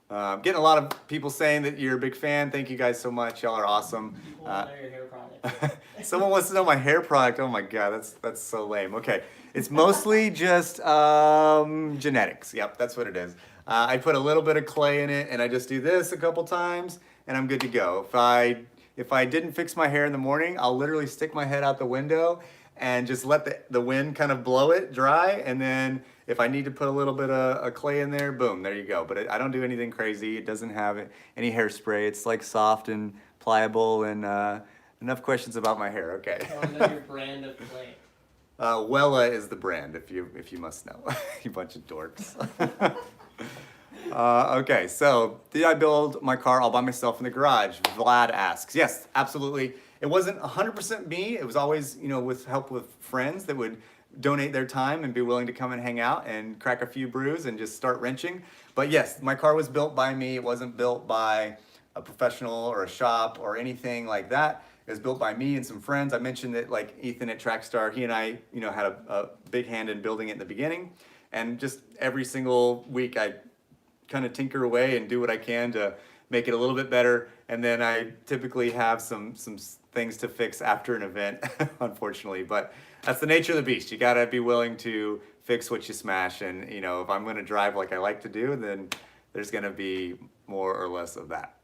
A: getting a lot of people saying that you're a big fan. Thank you guys so much. Y'all are awesome.
B: People want to know your hair product.
A: Someone wants to know my hair product. Oh my God, that's so lame. Okay, it's mostly just genetics. Yep, that's what it is. I put a little bit of clay in it, and I just do this a couple times, and I'm good to go. If I didn't fix my hair in the morning, I'll literally stick my head out the window and just let the wind kind of blow it dry, and then if I need to put a little bit of clay in there, boom, there you go. But I don't do anything crazy. It doesn't have any hairspray. It's like soft and pliable, and enough questions about my hair. Okay.
B: I want to know your brand of clay.
A: Wella is the brand, if you must know. You bunch of dorks. Okay, so did I build my car all by myself in the garage? Vlad asks. Yes, absolutely. It wasn't 100% me. It was always, with help with friends that would donate their time and be willing to come and hang out and crack a few brews and just start wrenching. But yes, my car was built by me. It wasn't built by a professional or a shop or anything like that. It was built by me and some friends. I mentioned that, like Ethan at Trackstar, he and I, had a big hand in building it in the beginning. And just every single week I kind of tinker away and do what I can to make it a little bit better. And then I typically have some things to fix after an event, unfortunately. But that's the nature of the beast. You gotta be willing to fix what you smash. And if I'm gonna drive like I like to do, then there's gonna be more or less of that.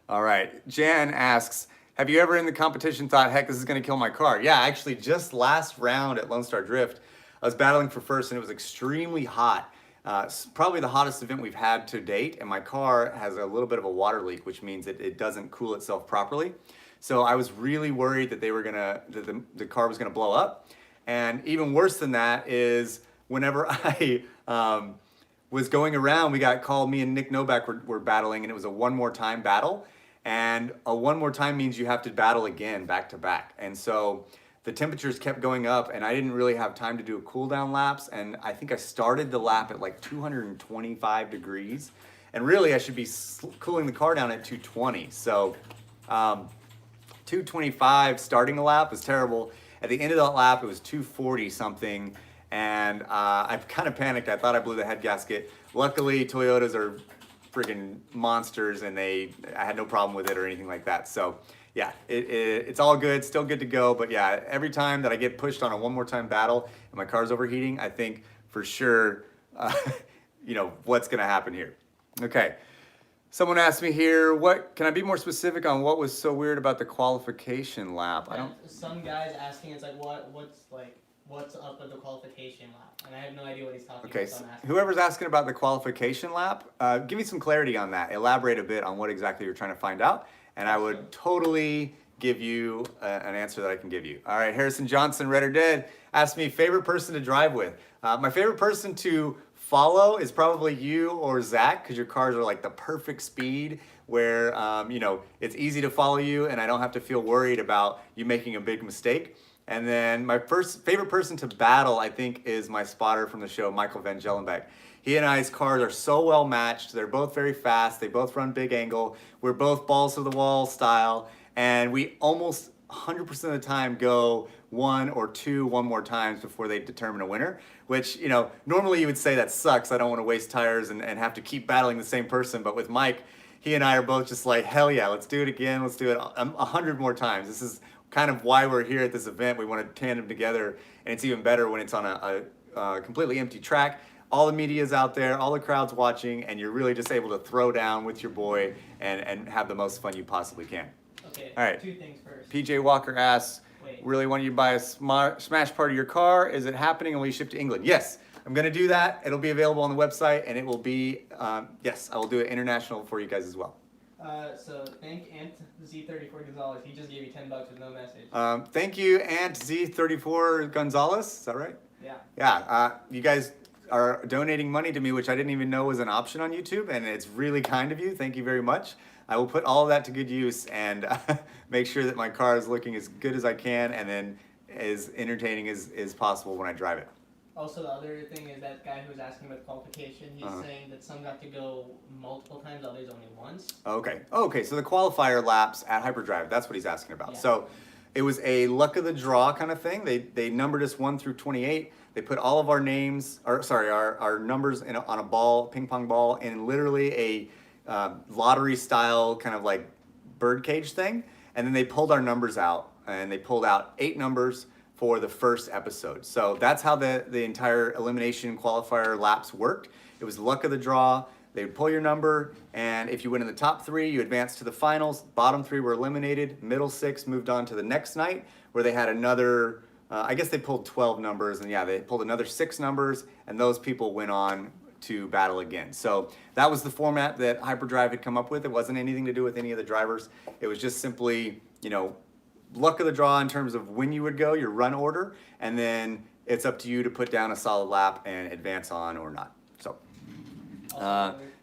A: All right, Jan asks, have you ever in the competition thought, heck, this is gonna kill my car? Yeah, actually just last round at Lone Star Drift, I was battling for first and it was extremely hot. Probably the hottest event we've had to date, and my car has a little bit of a water leak, which means it doesn't cool itself properly. So I was really worried that the car was gonna blow up. And even worse than that is whenever I was going around, we got called, me and Nick Novak were battling, and it was a one more time battle. And a one more time means you have to battle again back to back. And so the temperatures kept going up, and I didn't really have time to do a cool down laps. And I think I started the lap at like 225 degrees. And really I should be cooling the car down at 220. So 225 starting a lap was terrible. At the end of that lap, it was 240 something. and I kind of panicked. I thought I blew the head gasket. Luckily, Toyotas are friggin' monsters, and I had no problem with it or anything like that. So yeah, it's all good, still good to go. But yeah, every time that I get pushed on a one more time battle and my car's overheating, I think for sure, you know, what's gonna happen here. Okay. Someone asked me here, can I be more specific on what was so weird about the qualification lap? I don't.
B: Some guy's asking, it's like, what's up with the qualification lap? And I have no idea what he's talking
A: Okay,
B: about. So
A: so
B: I'm asking.
A: whoever's asking about the qualification lap, give me some clarity on that. Elaborate a bit on what exactly you're trying to find out, and I would totally give you an answer that I can give you. All right, Harrison Johnson, Red or Dead, asked me favorite person to drive with. My favorite person to follow is probably you or Zach, because your cars are like the perfect speed where you know, it's easy to follow you and I don't have to feel worried about you making a big mistake. And then my favorite person to battle, I think, is my spotter from the show, Michael Van Gellenbeck. He and I's cars are so well matched. They're both very fast. They both run big angle. We're both balls to the wall style. And we almost 100% of the time go one more times before they determine a winner, which, you know, normally you would say that sucks. I don't want to waste tires and have to keep battling the same person. But with Mike, he and I are both just like, hell yeah, let's do it again. Let's do it 100 more times. This is kind of why we're here at this event. We want to tandem together, and it's even better when it's on a completely empty track. All the media's out there, all the crowd's watching, and you're really just able to throw down with your boy and have the most fun you possibly can.
B: Okay,
A: all right.
B: 2 things first.
A: PJ Walker asks,
B: Wait.
A: really want you to buy a smash part of your car? Is it happening and will you ship to England? Yes, I'm going to do that. It'll be available on the website, and it will be, yes, I will do it international for you guys as well.
B: So thank Ant Z34 Gonzalez. He just gave you $10 with no message.
A: Thank you, Ant Z34 Gonzalez. Is that right?
B: Yeah.
A: Yeah. You guys are donating money to me, which I didn't even know was an option on YouTube, and it's really kind of you. Thank you very much. I will put all of that to good use and make sure that my car is looking as good as I can and then as entertaining as possible when I drive it.
B: Also, the other thing is that guy who was asking about the qualification, he's saying that some got to go multiple times, others only once.
A: Okay. Okay, so the qualifier laps at Hyperdrive, that's what he's asking about.
B: Yeah.
A: So it was a luck of the draw kind of thing. They numbered us 1 through 28. They put all of our names, our numbers on a ball, ping pong ball, in literally a lottery style kind of like birdcage thing. And then they pulled our numbers out, and they pulled out 8 numbers for the first episode. So that's how the entire elimination qualifier laps worked. It was luck of the draw. They would pull your number, and if you win in the top 3, you advance to the finals. Bottom 3 were eliminated. Middle 6 moved on to the next night, where they had another, I guess they pulled 12 numbers, and yeah, they pulled another 6 numbers, and those people went on to battle again. So that was the format that Hyperdrive had come up with. It wasn't anything to do with any of the drivers. It was just simply, you know, luck of the draw in terms of when you would go, your run order, and then it's up to you to put down a solid lap and advance on or not. So,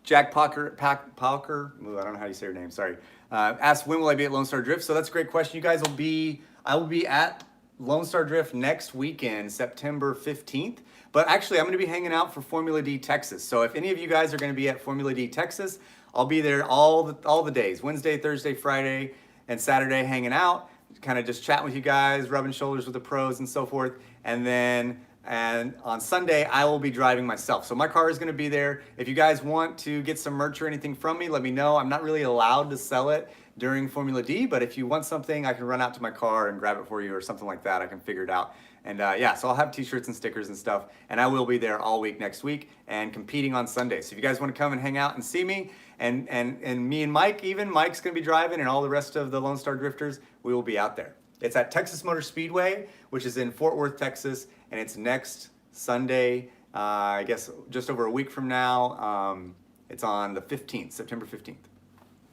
A: Jack Parker, I don't know how you say your name, sorry, asked when will I be at Lone Star Drift? So that's a great question. You guys I will be at Lone Star Drift next weekend, September 15th. But actually, I'm going to be hanging out for Formula D Texas. So if any of you guys are going to be at Formula D Texas, I'll be there all the days, Wednesday, Thursday, Friday, and Saturday, hanging out, kind of just chatting with you guys, rubbing shoulders with the pros and so forth. And on Sunday, I will be driving myself. So my car is going to be there. If you guys want to get some merch or anything from me, let me know. I'm not really allowed to sell it during Formula D, but if you want something, I can run out to my car and grab it for you or something like that. I can figure it out. And yeah, so I'll have t-shirts and stickers and stuff, and I will be there all week next week and competing on Sunday. So if you guys want to come and hang out and see me, and me and Mike, even Mike's going to be driving, and all the rest of the Lone Star Drifters, we will be out there. It's at Texas Motor Speedway, which is in Fort Worth, Texas, and it's next Sunday, I guess just over a week from now. It's on the 15th, September 15th.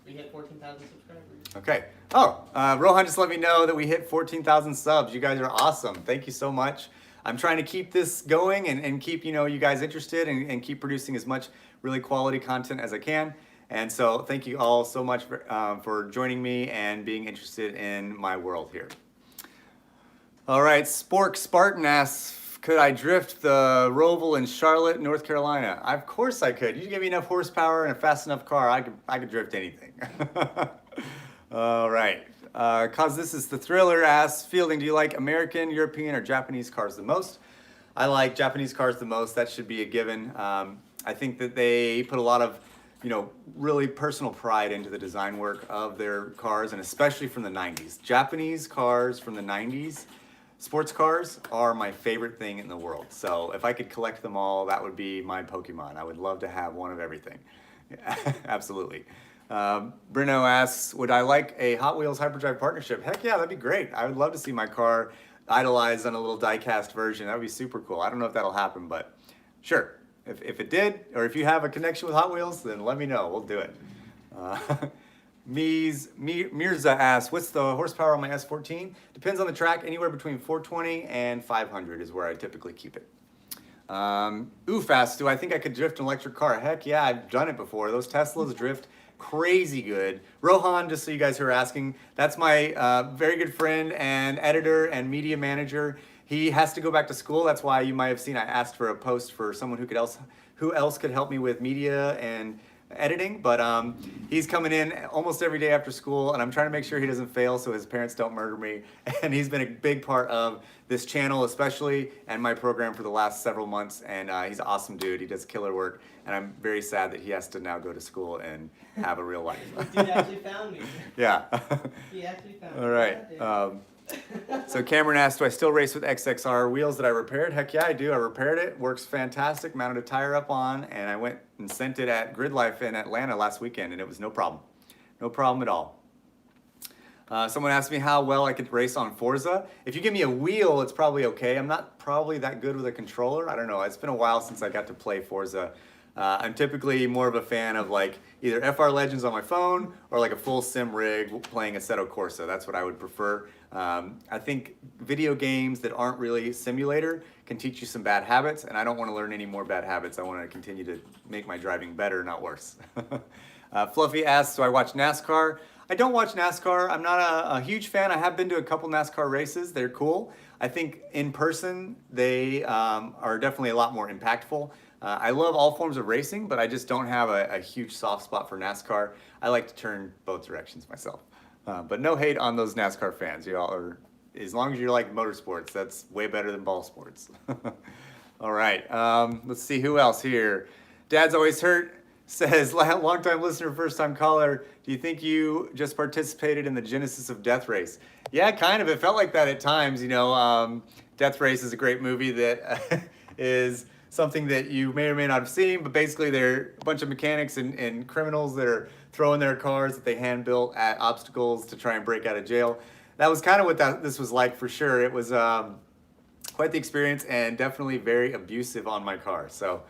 B: We hit 14,000 subscribers.
A: Okay. Oh, Rohan just let me know that we hit 14,000 subs. You guys are awesome. Thank you so much. I'm trying to keep this going and keep, you guys interested and keep producing as much really quality content as I can. And so thank you all so much for joining me and being interested in my world here. All right, Spork Spartan asks, could I drift the Roval in Charlotte, North Carolina? Of course I could. You give me enough horsepower and a fast enough car, I could drift anything. All right. Cause this is the Thriller asks, Fielding, do you like American, European, or Japanese cars the most? I like Japanese cars the most. That should be a given. I think that they put a lot of, really personal pride into the design work of their cars, and especially from the 90s. Japanese cars from the 90s, sports cars, are my favorite thing in the world. So if I could collect them all, that would be my Pokemon. I would love to have one of everything. Absolutely. Bruno asks, would I like a Hot Wheels Hyperdrive partnership? Heck yeah, that'd be great. I would love to see my car idolized on a little die-cast version. That would be super cool. I don't know if that'll happen, but sure. If it did, or if you have a connection with Hot Wheels, then let me know. We'll do it. Mirza asks, what's the horsepower on my S14? Depends on the track. Anywhere between 420 and 500 is where I typically keep it. Fast, do I think I could drift an electric car? Heck yeah, I've done it before. Those Teslas drift crazy good. Rohan, just so you guys who are asking, that's my very good friend and editor and media manager. He has to go back to school. That's why you might have seen I asked for a post for someone who else could help me with media and editing, but he's coming in almost every day after school, and I'm trying to make sure he doesn't fail so his parents don't murder me. And he's been a big part of this channel especially, and my program for the last several months, and he's an awesome dude. He does killer work, and I'm very sad that he has to now go to school and have a real life.
B: Dude actually found me.
A: Yeah.
B: He actually found me.
A: All right. So Cameron asked, do I still race with XXR wheels that I repaired? Heck yeah, I do. I repaired it. Works fantastic. Mounted a tire up on, and I went and sent it at Grid Life in Atlanta last weekend, and it was no problem. No problem at all. Someone asked me how well I could race on Forza. If you give me a wheel, it's probably okay. I'm not probably that good with a controller. I don't know. It's been a while since I got to play Forza. I'm typically more of a fan of like either FR Legends on my phone or like a full sim rig playing Assetto Corsa. That's what I would prefer. I think video games that aren't really simulator can teach you some bad habits, and I don't want to learn any more bad habits. I want to continue to make my driving better, not worse. Fluffy asks, do I watch NASCAR? I don't watch NASCAR. I'm not a huge fan. I have been to a couple NASCAR races. They're cool. I think in person they are definitely a lot more impactful. I love all forms of racing, but I just don't have a huge soft spot for NASCAR. I like to turn both directions myself. But no hate on those NASCAR fans. Y'all are, as long as you like motorsports, that's way better than ball sports. All right, let's see who else here. Dad's Always Hurt says, long-time listener, first-time caller, do you think you just participated in the genesis of Death Race? Yeah, kind of. It felt like that at times. Death Race is a great movie that is something that you may or may not have seen, but basically they're a bunch of mechanics and criminals that are throwing their cars that they hand-built at obstacles to try and break out of jail. That was kind of what this was like for sure. It was quite the experience and definitely very abusive on my car. So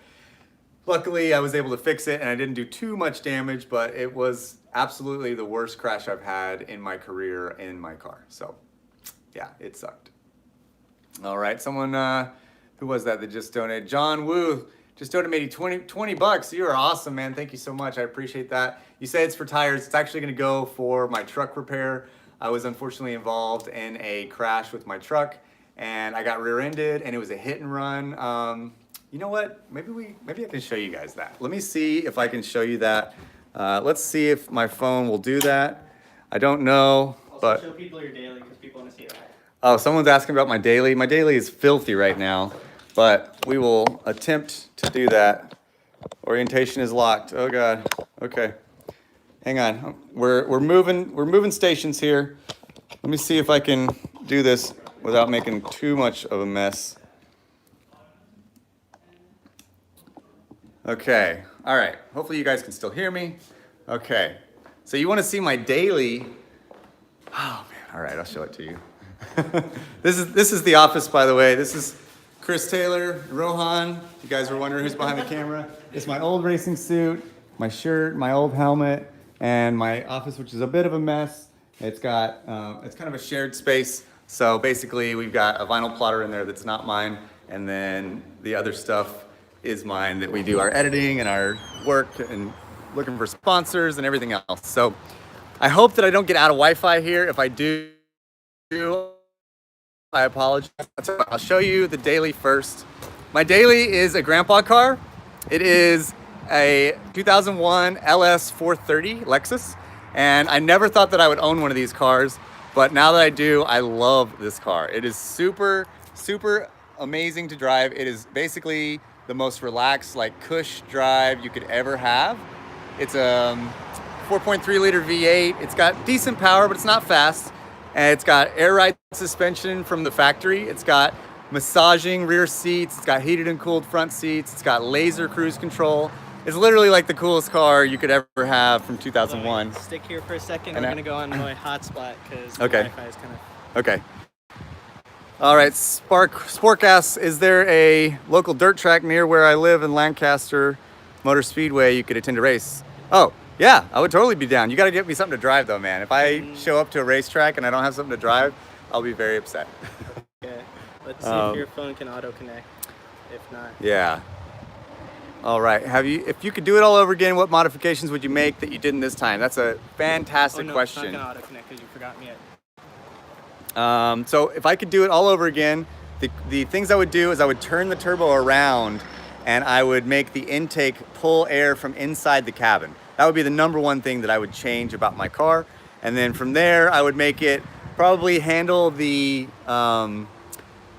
A: luckily I was able to fix it and I didn't do too much damage, but it was absolutely the worst crash I've had in my career in my car. So yeah, it sucked. All right, someone, who was that just donated? John Woo just donated 20 bucks. You are awesome, man. Thank you so much. I appreciate that. You say it's for tires. It's actually going to go for my truck repair. I was unfortunately involved in a crash with my truck, and I got rear-ended, and it was a hit and run. You know what? Maybe I can show you guys that. Let me see if I can show you that. Let's see if my phone will do that. I don't know, but
B: show people your daily because people want to see that.
A: Oh, someone's asking about my daily. My daily is filthy right now, but we will attempt to do that. Orientation is locked. Oh God. Okay. Hang on. We're moving stations here. Let me see if I can do this without making too much of a mess. Okay. All right. Hopefully you guys can still hear me. Okay. So you want to see my daily? Oh man. All right. I'll show it to you. This is the office, by the way. This is Chris Taylor, Rohan. You guys were wondering who's behind the camera. It's my old racing suit, my shirt, my old helmet, and my office, which is a bit of a mess. It's got it's kind of a shared space. So basically, we've got a vinyl plotter in there that's not mine, and then the other stuff is mine that we do our editing and our work and looking for sponsors and everything else. So I hope that I don't get out of Wi-Fi here. If I do, I apologize. I'll show you the daily first. My daily is a grandpa car. It is a 2001 LS 430 Lexus, and I never thought that I would own one of these cars, but now that I do, I love this car. It is super amazing to drive. It is basically the most relaxed, like cush drive you could ever have. It's a 4.3 liter V8. It's got decent power, but it's not fast. And it's got air ride suspension from the factory. It's got massaging rear seats. It's got heated and cooled front seats. It's got laser cruise control. It's literally like the coolest car you could ever have from 2001.
B: Stick here for a second.
A: And
B: We're gonna go on my hotspot because
A: Okay.
B: Wi-Fi is kind of.
A: Okay. All right, Spork asks, is there a local dirt track near where I live in Lancaster Motor Speedway you could attend a race? Oh, yeah, I would totally be down. You gotta get me something to drive though, man. If I show up to a racetrack and I don't have something to drive, I'll be very upset.
B: Okay, let's see if your phone can auto connect. If not.
A: Yeah. All right, if you could do it all over again, what modifications would you make that you didn't this time? That's a fantastic question.
B: It's not gonna auto connect because you forgot me yet.
A: So if I could do it all over again, the things I would do is I would turn the turbo around and I would make the intake pull air from inside the cabin. That would be the number one thing that I would change about my car. And then from there, I would make it probably handle the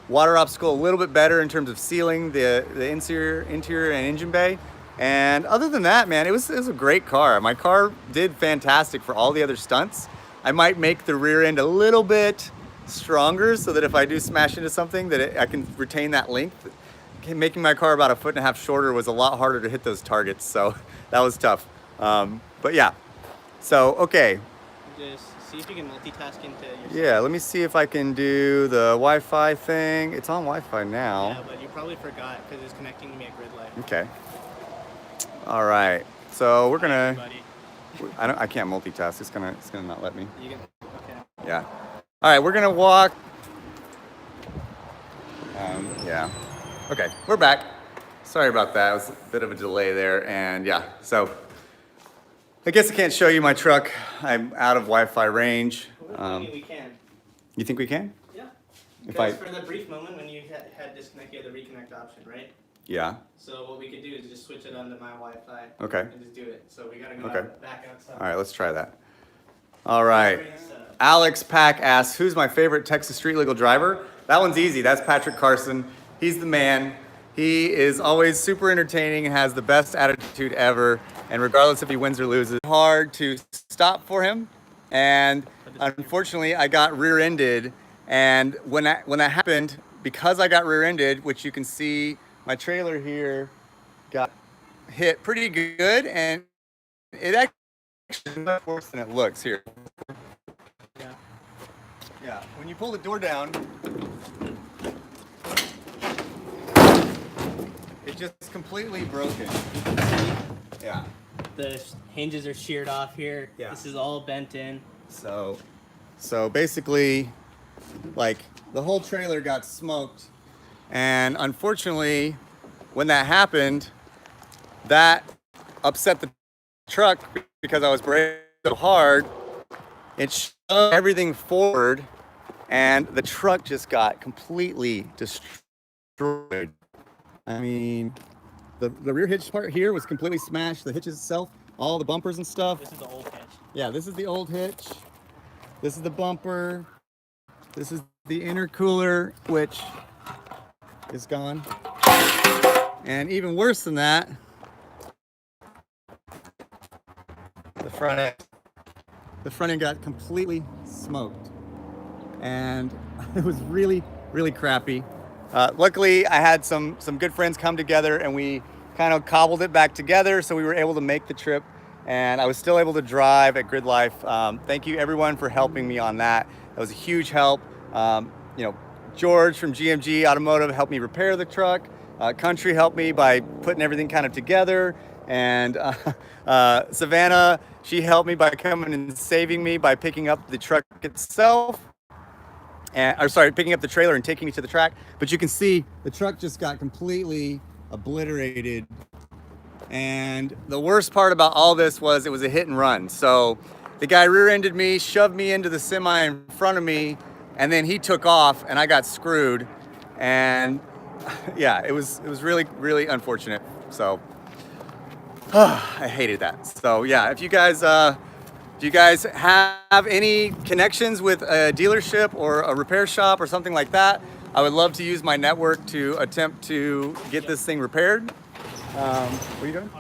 A: water obstacle a little bit better in terms of sealing the interior and engine bay. And other than that, man, it was a great car. My car did fantastic for all the other stunts. I might make the rear end a little bit stronger so that if I do smash into something that I can retain that length. Making my car about 1.5 feet shorter was a lot harder to hit those targets, so that was tough. But yeah, so okay.
B: Just see if you can multitask into your.
A: Yeah, let me see if I can do the Wi-Fi thing. It's on Wi-Fi now.
B: Yeah, but you probably forgot because it's connecting to me at grid light.
A: Okay. All right. So we're gonna.
B: Buddy.
A: I can't multitask. It's gonna not let me.
B: You can. Okay.
A: Yeah. All right, we're gonna walk. Yeah. Okay, we're back. Sorry about that. It was a bit of a delay there, and yeah. So I guess I can't show you my truck. I'm out of Wi-Fi range.
B: We can.
A: You think we can?
B: Yeah.
A: If
B: Because for the brief moment when you had disconnect, you had the reconnect option, right?
A: Yeah.
B: So what we could do is just switch it onto my Wi-Fi.
A: Okay.
B: And just do it. So we gotta go
A: Okay.
B: back outside.
A: All right, let's try that. All right. Alex Pack asks, who's my favorite Texas street legal driver? That one's easy. That's Patrick Carson. He's the man. He is always super entertaining and has the best attitude ever. And regardless if he wins or loses, it's hard to stop for him. And unfortunately, I got rear-ended. And when that happened, because I got rear-ended, which you can see my trailer here got hit pretty good. And it actually is much worse than it looks here.
B: Yeah.
A: Yeah, when you pull the door down, it just completely broken. Yeah.
B: The hinges are sheared off here.
A: Yeah.
B: This is all bent in.
A: So basically, like, the whole trailer got smoked. And unfortunately, when that happened, that upset the truck because I was braking so hard. It shoved everything forward, and the truck just got completely destroyed. I mean, the rear hitch part here was completely smashed. The hitches itself, all the bumpers and stuff.
B: This is the old hitch.
A: Yeah, this is the old hitch. This is the bumper. This is the intercooler, which is gone. And even worse than that, the front end. The front end got completely smoked. And it was really, really crappy. Luckily, I had some good friends come together and we kind of cobbled it back together so we were able to make the trip. And I was still able to drive at Grid Life. Thank you everyone for helping me on that. That was a huge help. George from GMG Automotive helped me repair the truck. Country helped me by putting everything kind of together. And Savannah, she helped me by coming and saving me by picking up the truck itself. Picking up the trailer and taking it to the track. But you can see the truck just got completely obliterated. And the worst part about all this was it was a hit and run. So the guy rear-ended me, shoved me into the semi in front of me, and then he took off and I got screwed. And yeah, it was really, really unfortunate. So I hated that. So yeah, if you guys have any connections with a dealership or a repair shop or something like that, I would love to use my network to attempt to get this thing repaired. What are you doing?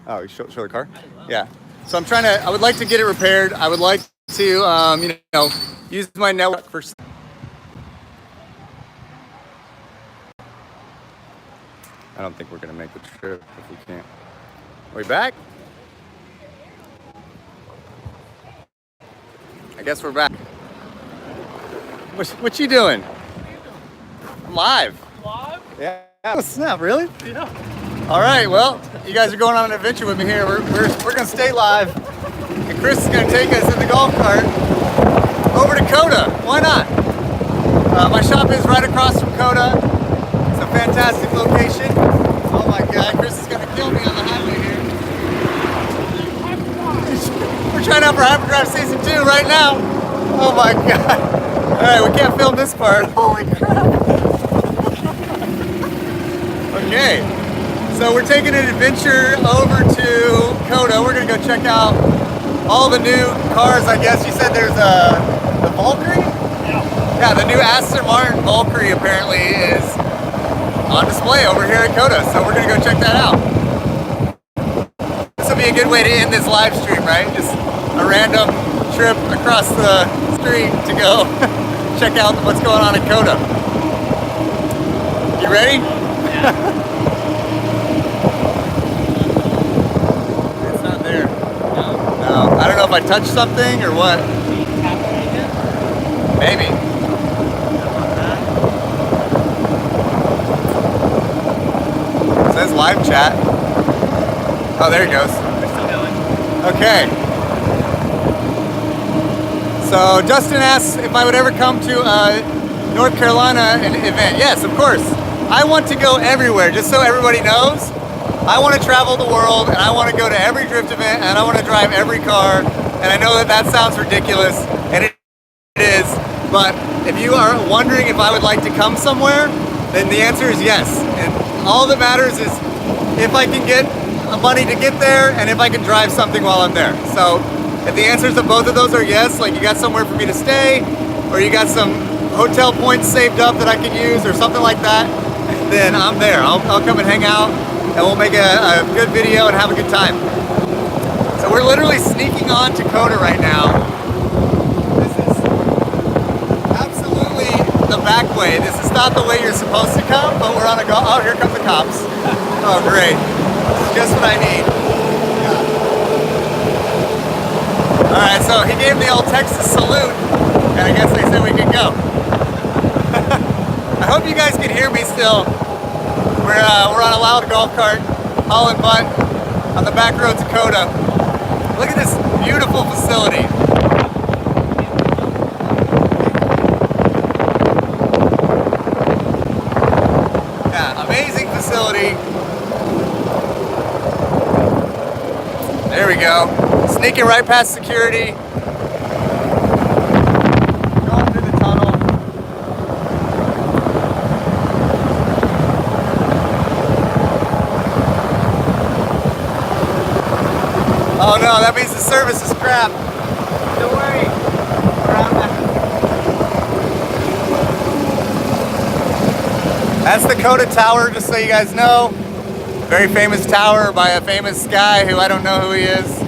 A: Oh, you show the car? Yeah. So I would like to get it repaired. I would like to, you know, use my network for. I don't think we're gonna make the trip if we can't. Are we back? I guess we're back. What you doing? I'm live.
B: Live?
A: Yeah. Oh, snap, really?
B: Yeah.
A: All right, well, you guys are going on an adventure with me here. We're gonna stay live. And Chris is gonna take us in the golf cart over to COTA. Why not? My shop is right across from COTA. It's a fantastic location. Oh my God, Chris is gonna kill me on the highway here. We're trying out for Hyperdrive Season 2 right now. Oh my God. All right, we can't film this part. Holy crap. Okay, so we're taking an adventure over to COTA. We're gonna go check out all the new cars. I guess you said there's the Valkyrie? Yeah, the new Aston Martin Valkyrie apparently is on display over here at COTA, so we're gonna go check that out. This will be a good way to end this live stream, right? Just a random trip across the street to go check out what's going on at COTA. You ready? It's not there. No. I don't know if I touched something or what. Maybe. It says live chat. Oh, there he goes.
B: We're still going.
A: Okay. So Dustin asks if I would ever come to a North Carolina event. Yes, of course. I want to go everywhere, just so everybody knows. I want to travel the world, and I want to go to every drift event, and I want to drive every car. And I know that sounds ridiculous, and it is. But if you are wondering if I would like to come somewhere, then the answer is yes. And all that matters is if I can get money to get there, and if I can drive something while I'm there. So if the answers to both of those are yes, like you got somewhere for me to stay, or you got some hotel points saved up that I can use, or something like that, then I'm there. I'll come and hang out, and we'll make a good video and have a good time. So we're literally sneaking on to COTA right now. This is absolutely the back way. This is not the way you're supposed to come, but we're on a oh, here come the cops. Oh, great. This is just what I need. Yeah. All right, so he gave the old Texas salute, and I guess they said we could go. I hope you guys can hear me still. We're on a loud golf cart, hauling butt on the back roads of COTA. Look at this beautiful facility. Yeah, amazing facility. There we go. Sneaking right past security. Going through the tunnel. Oh no, that means the service is crap. Don't worry. That's the COTA Tower, just so you guys know. Very famous tower by a famous guy who I don't know who he is.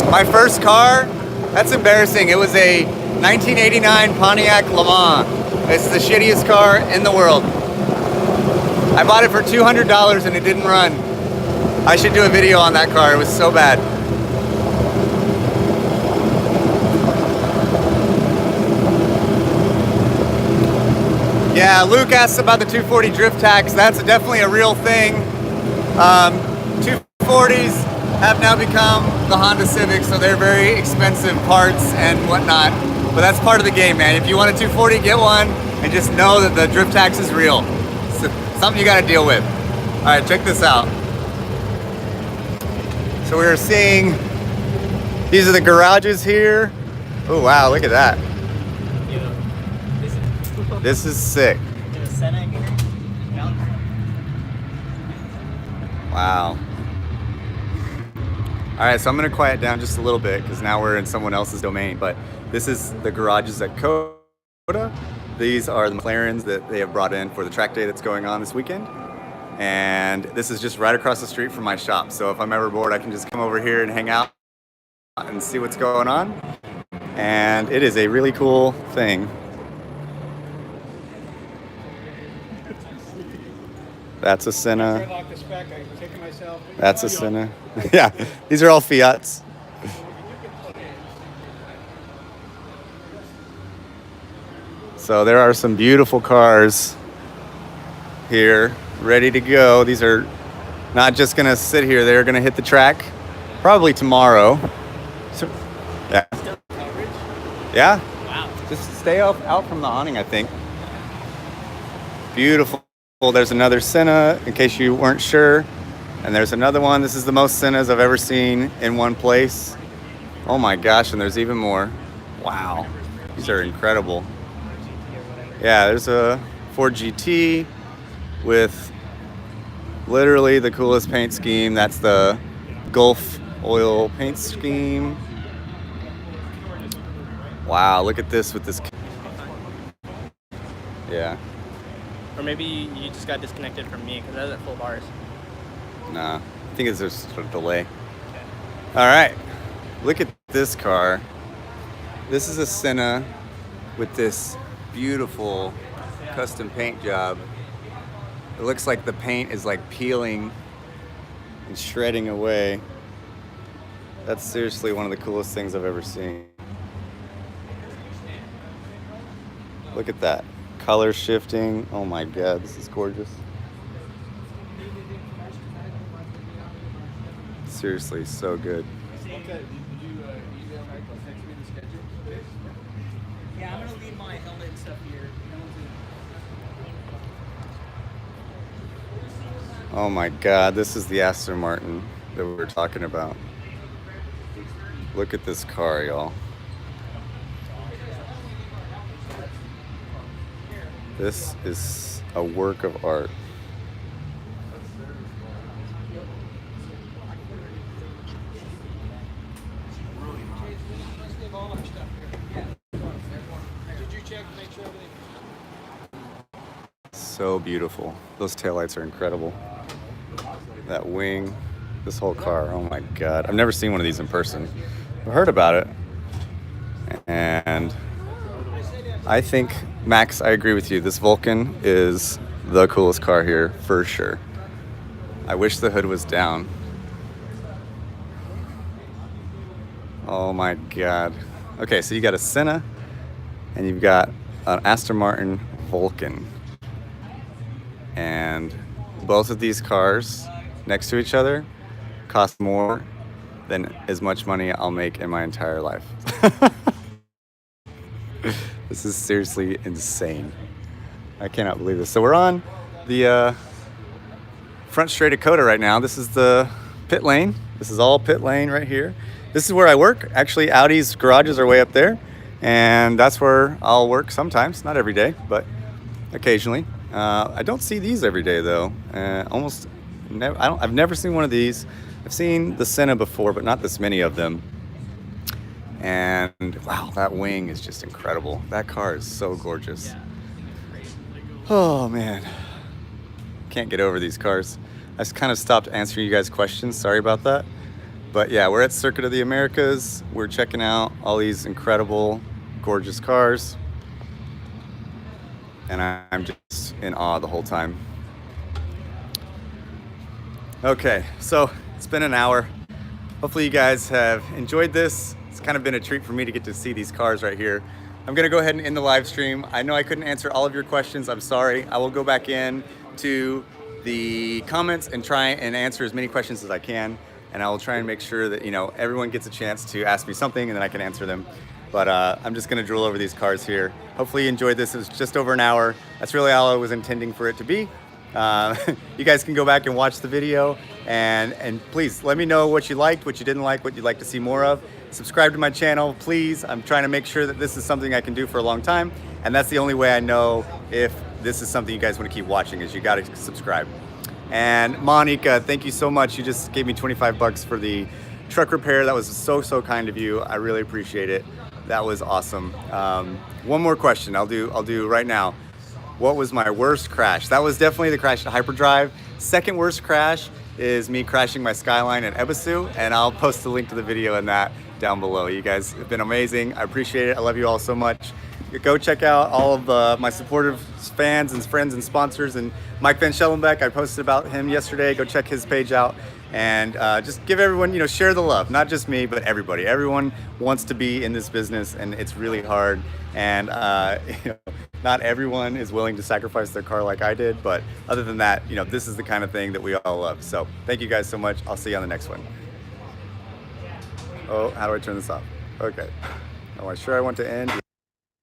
A: My first car, that's embarrassing. It was a 1989 Pontiac Le Mans. It's the shittiest car in the world. I bought it for $200 and it didn't run. I should do a video on that car. It was so bad. Yeah, Luke asked about the 240 drift tax. That's definitely a real thing. 240s have now become the Honda Civic, so they're very expensive parts and whatnot. But that's part of the game, man. If you want a 240, get one, and just know that the drift tax is real. It's something you gotta deal with. All right, check this out. So we're seeing, these are the garages here. Oh wow, look at that. This is sick. Wow. All right, so I'm gonna quiet down just a little bit because now we're in someone else's domain, but this is the garages at COTA. These are the McLarens that they have brought in for the track day that's going on this weekend. And this is just right across the street from my shop. So if I'm ever bored, I can just come over here and hang out and see what's going on. And it is a really cool thing. That's a Senna. That's a Senna. Yeah, these are all Fiats. So there are some beautiful cars here ready to go. These are not just gonna sit here, they're gonna hit the track probably tomorrow. So, yeah. Yeah?
B: Wow.
A: Just stay out from the awning, I think. Beautiful. There's another Senna, in case you weren't sure. And there's another one. This is the most Sennas I've ever seen in one place. Oh my gosh, and there's even more. Wow. These are incredible. Yeah, there's a Ford GT with literally the coolest paint scheme. That's the Gulf oil paint scheme. Wow, look at this with this. Yeah.
B: Or maybe you just got disconnected from me because I was at full bars.
A: Nah, I think it's just a delay. All right, look at this car. This is a Senna with this beautiful custom paint job. It looks like the paint is like peeling and shredding away. That's seriously one of the coolest things I've ever seen. Look at that. Color shifting. Oh my God, this is gorgeous. Seriously, so good.
B: Yeah, I'm gonna leave my helmet and stuff here.
A: Oh my God, this is the Aston Martin that we were talking about. Look at this car, y'all. This is a work of art. So beautiful. Those taillights are incredible. That wing, this whole car, oh my God. I've never seen one of these in person. I've heard about it. And I think, Max, I agree with you. This Vulcan is the coolest car here for sure. I wish the hood was down. Oh my God. Okay, so you got a Senna and you've got an Aston Martin Vulcan. And both of these cars next to each other cost more than as much money I'll make in my entire life. This is seriously insane. I cannot believe this. So we're on the front straight of COTA right now. This is the pit lane. This is all pit lane right here. This is where I work. Actually, Audi's garages are way up there. And that's where I'll work sometimes. Not every day, but occasionally. I don't see these every day though. Almost never. I've never seen one of these. I've seen the Senna before, but not this many of them. And wow, that wing is just incredible. That car is so gorgeous. Oh man, can't get over these cars. I just kind of stopped answering you guys' questions. Sorry about that. But yeah, we're at Circuit of the Americas. We're checking out all these incredible, gorgeous cars. And I'm just in awe the whole time. Okay, so it's been an hour. Hopefully you guys have enjoyed this. It's kind of been a treat for me to get to see these cars right here. I'm gonna go ahead and end the live stream. I know I couldn't answer all of your questions. I'm sorry. I will go back in to the comments and try and answer as many questions as I can. And I will try and make sure that, you know, everyone gets a chance to ask me something and then I can answer them. But I'm just gonna drool over these cars here. Hopefully you enjoyed this. It was just over an hour. That's really all I was intending for it to be. You guys can go back and watch the video and please let me know what you liked, what you didn't like, what you'd like to see more of. Subscribe to my channel, please. I'm trying to make sure that this is something I can do for a long time. And that's the only way I know if this is something you guys want to keep watching is you got to subscribe. And Monica, thank you so much. You just gave me $25 for the truck repair. That was so kind of you. I really appreciate it. That was awesome. One more question I'll do right now. What was my worst crash? That was definitely the crash at Hyperdrive. Second worst crash is me crashing my Skyline at Ebisu, and I'll post a link to the video in that down below. You guys have been amazing. I appreciate it. I love you all so much. Go check out all of my supportive fans and friends and sponsors. And Mike Van Schellenbeck, I posted about him yesterday. Go check his page out. And just give everyone, share the love. Not just me, but everybody. Everyone wants to be in this business, and it's really hard. And not everyone is willing to sacrifice their car like I did. But other than that, this is the kind of thing that we all love. So thank you guys so much. I'll see you on the next one. Oh, how do I turn this off? Okay. Am I sure I want to end? Yeah.